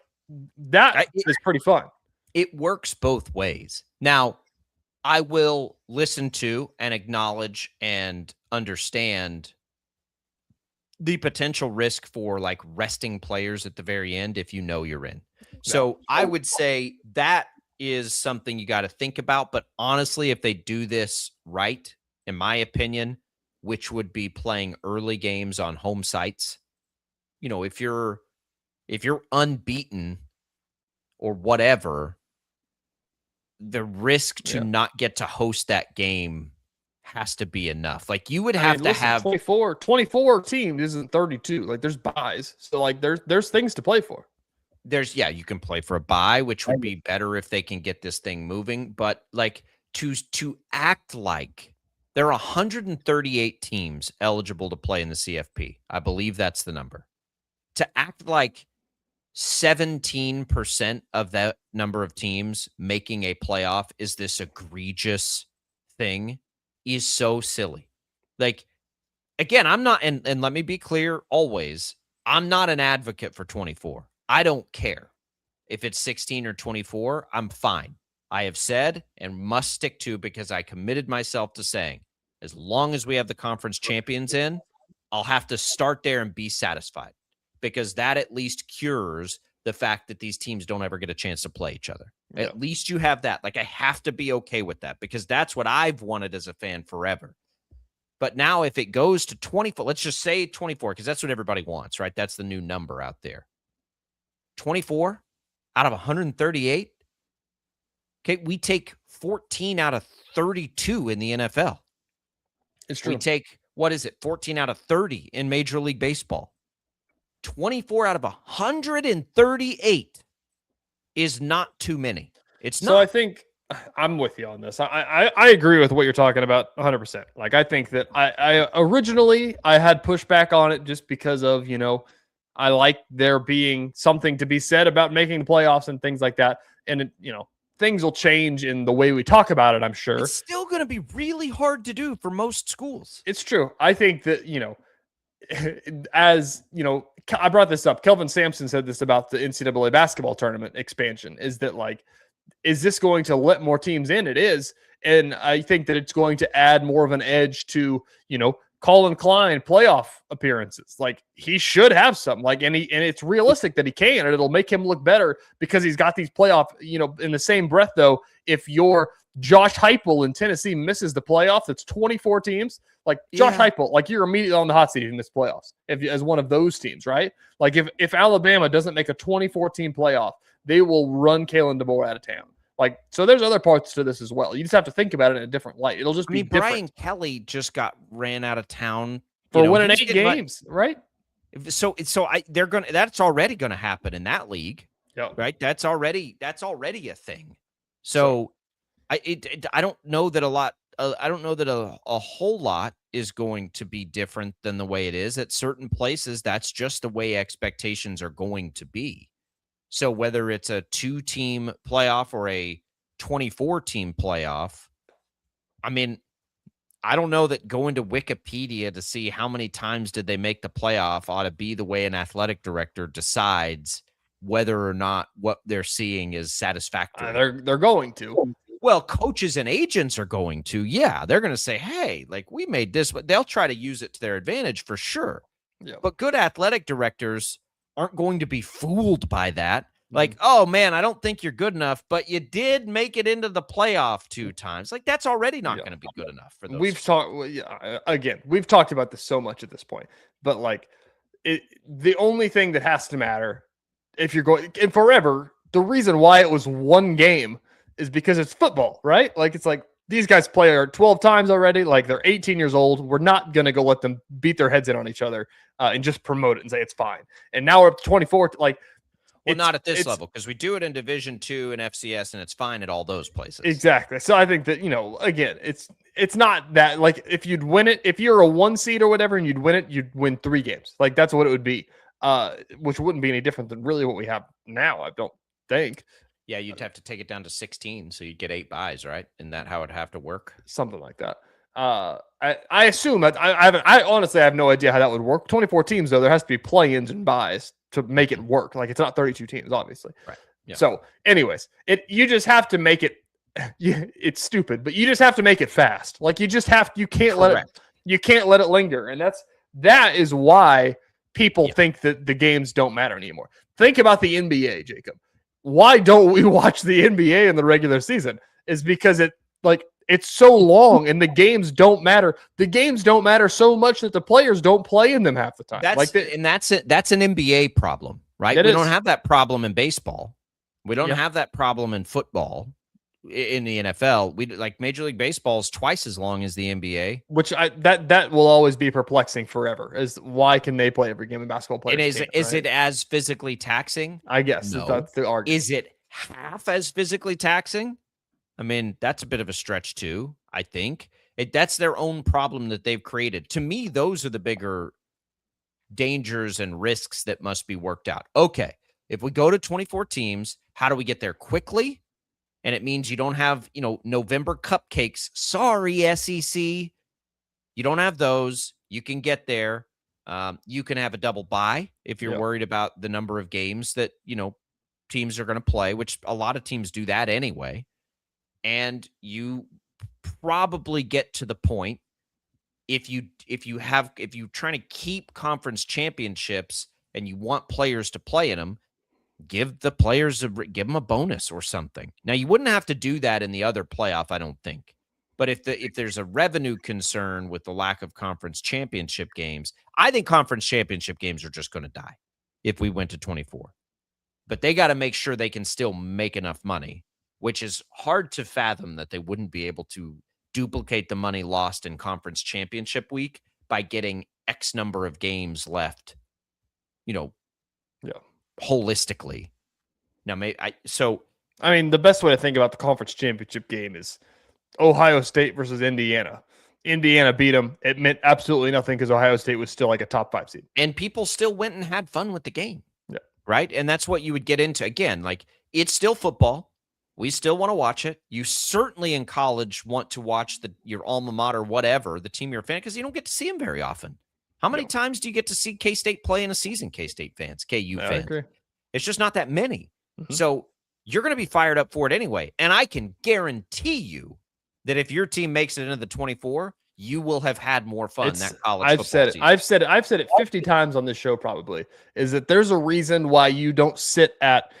that is pretty fun. It works both ways. Now, I will listen to and acknowledge and understand the potential risk for, like, resting players at the very end if you know you're in. So I would say that is something you got to think about. But honestly, if they do this right, in my opinion, which would be playing early games on home sites, if you're unbeaten or whatever, the risk to not get to host that game has to be enough. Like, you would have to have 24 teams isn't 32. Like, there's buys. So, like, there's things to play for. You can play for a bye, which would be better if they can get this thing moving. But, like, to act like there are 138 teams eligible to play in the CFP. I believe that's the number. To act like 17% of that number of teams making a playoff is this egregious thing is so silly. Like, again, I'm not, and let me be clear always, I'm not an advocate for 24. I don't care. If it's 16 or 24, I'm fine. I have said and must stick to, because I committed myself to saying, as long as we have the conference champions in, I'll have to start there and be satisfied, because that at least cures the fact that these teams don't ever get a chance to play each other. Yeah. At least you have that. Like, I have to be okay with that, because that's what I've wanted as a fan forever. But now if it goes to 24, let's just say 24, because that's what everybody wants, right? That's the new number out there. 24 out of 138. Okay, we take 14 out of 32 in the NFL. It's true. We take, 14 out of 30 in Major League Baseball. 24 out of 138 is not too many. It's not. So I think I'm with you on this. I agree with what you're talking about 100%. Like, I think that I originally had pushback on it just because of, I like there being something to be said about making the playoffs and things like that. And, things will change in the way we talk about it, I'm sure. It's still going to be really hard to do for most schools. It's true. I think that, as you know, I brought this up. Kelvin Sampson said this about the NCAA basketball tournament expansion, is that like, is this going to let more teams in? It is. And I think that it's going to add more of an edge to, you know, Colin Klein playoff appearances. Like he should have some, like, and it's realistic that he can, and it'll make him look better because he's got these playoff, you know, in the same breath though. If you're Josh Heupel in Tennessee misses the playoff, that's 24 teams. Like Josh Heupel, like you're immediately on the hot seat if you miss playoffs as one of those teams, right? Like if Alabama doesn't make a 24 team playoff, they will run Kalen DeBoer out of town. Like, so there's other parts to this as well. You just have to think about it in a different light. It'll just be different. Brian Kelly just got ran out of town for winning 8 games, right? So that's already gonna happen in that league, right? That's already a thing. So I don't know that a whole lot is going to be different than the way it is at certain places. That's just the way expectations are going to be. So whether it's a 2-team playoff or a 24-team playoff, I mean, I don't know that going to Wikipedia to see how many times did they make the playoff ought to be the way an athletic director decides whether or not what they're seeing is satisfactory. They're going to. Well, coaches and agents are going to. Yeah, they're going to say, hey, like we made this, but they'll try to use it to their advantage for sure. Yeah. But good athletic directors aren't going to be fooled by that. Like, oh man, I don't think you're good enough, but you did make it into the playoff 2 times. Like that's already not going to be good enough for those. We've talked about this so much at this point, but like the only thing that has to matter if you're going and forever, the reason why it was 1 game is because it's football, right? Like it's like these guys play 12 times already. Like they're 18 years old. We're not going to go let them beat their heads in on each other and just promote it and say it's fine. And now we're up to 24. Like, well, not at this level because we do it in Division II and FCS, and it's fine at all those places. Exactly. So I think that, you know, again, it's not that like if you'd win it, if you're a 1 seed or whatever, and you'd win it, you'd win 3 games. Like that's what it would be, which wouldn't be any different than really what we have now. I don't think. Yeah, you'd have to take it down to 16, so you'd get 8 buys, right? Isn't that how it'd have to work? Something like that. I assume that I honestly have no idea how that would work. 24 teams though, there has to be play-ins and buys to make it work. Like it's not 32 teams, obviously. Right. Yeah. So, anyways, you just have to make it. It's stupid, but you just have to make it fast. Like you can't let it linger, and that is why people think that the games don't matter anymore. Think about the NBA, Jacob. Why don't we watch the NBA in the regular season? Is because it's so long and the games don't matter. The games don't matter so much that the players don't play in them half the time. That's an NBA problem, right? We don't have that problem in baseball. We don't have that problem in football, in the NFL. We like Major League Baseball is twice as long as the NBA. Which that will always be perplexing forever. Is why can they play every game in basketball? Players is it as physically taxing? I guess no. That's the argument. Is it half as physically taxing? I mean, that's a bit of a stretch too, I think. That's their own problem that they've created. To me, those are the bigger dangers and risks that must be worked out. Okay, if we go to 24 teams, how do we get there quickly? And it means you don't have, November cupcakes. Sorry, SEC. You don't have those. You can get there. You can have a double bye if you're worried about the number of games that, teams are going to play, which a lot of teams do that anyway. And you probably get to the point if you're trying to keep conference championships and you want players to play in them, give them a bonus or something. Now you wouldn't have to do that in the other playoff, I don't think. But if there's a revenue concern with the lack of conference championship games, I think conference championship games are just going to die if we went to 24. But they got to make sure they can still make enough money, which is hard to fathom that they wouldn't be able to duplicate the money lost in conference championship week by getting X number of games left, holistically. Now, the best way to think about the conference championship game is Ohio State versus Indiana. Indiana beat them. It meant absolutely nothing because Ohio State was still like a top 5 seed. And people still went and had fun with the game. Yeah. Right? And that's what you would get into. Again, like it's still football. We still want to watch it. You certainly in college want to watch your alma mater, whatever, the team you're a fan, because you don't get to see them very often. How many times do you get to see K-State play in a season, K-State fans, KU I fans? agree. It's just not that many. Mm-hmm. So you're going to be fired up for it anyway. And I can guarantee you that if your team makes it into the 24, you will have had more fun that college football season. I've said it 50 times on this show probably, is that there's a reason why you don't sit at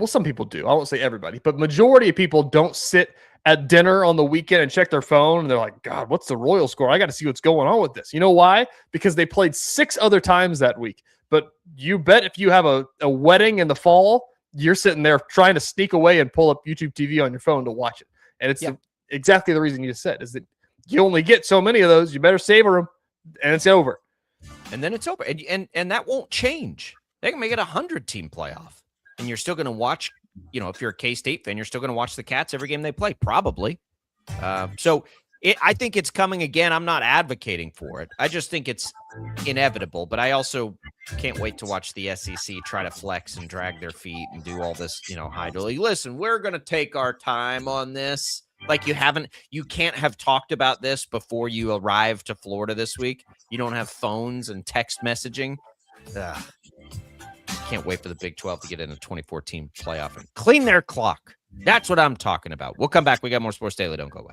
some people do. I won't say everybody, but majority of people don't sit at dinner on the weekend and check their phone and they're like, God, what's the Royal score? I got to see what's going on with this. You know why? Because they played 6 other times that week. But you bet if you have a wedding in the fall, you're sitting there trying to sneak away and pull up YouTube TV on your phone to watch it. And it's exactly the reason you just said, is that you only get so many of those. You better savor them, and it's over. And then it's over. And that won't change. They can make it a 100-team playoff. And you're still going to watch, if you're a K-State fan, you're still going to watch the Cats every game they play, probably. I think it's coming again. I'm not advocating for it. I just think it's inevitable. But I also can't wait to watch the SEC try to flex and drag their feet and do all this, hydroly. Listen, we're going to take our time on this. Like you can't have talked about this before you arrive to Florida this week. You don't have phones and text messaging. Can't wait for the Big 12 to get in a 24-team playoff and clean their clock. That's what I'm talking about. We'll come back. We got more Sports Daily. Don't go away.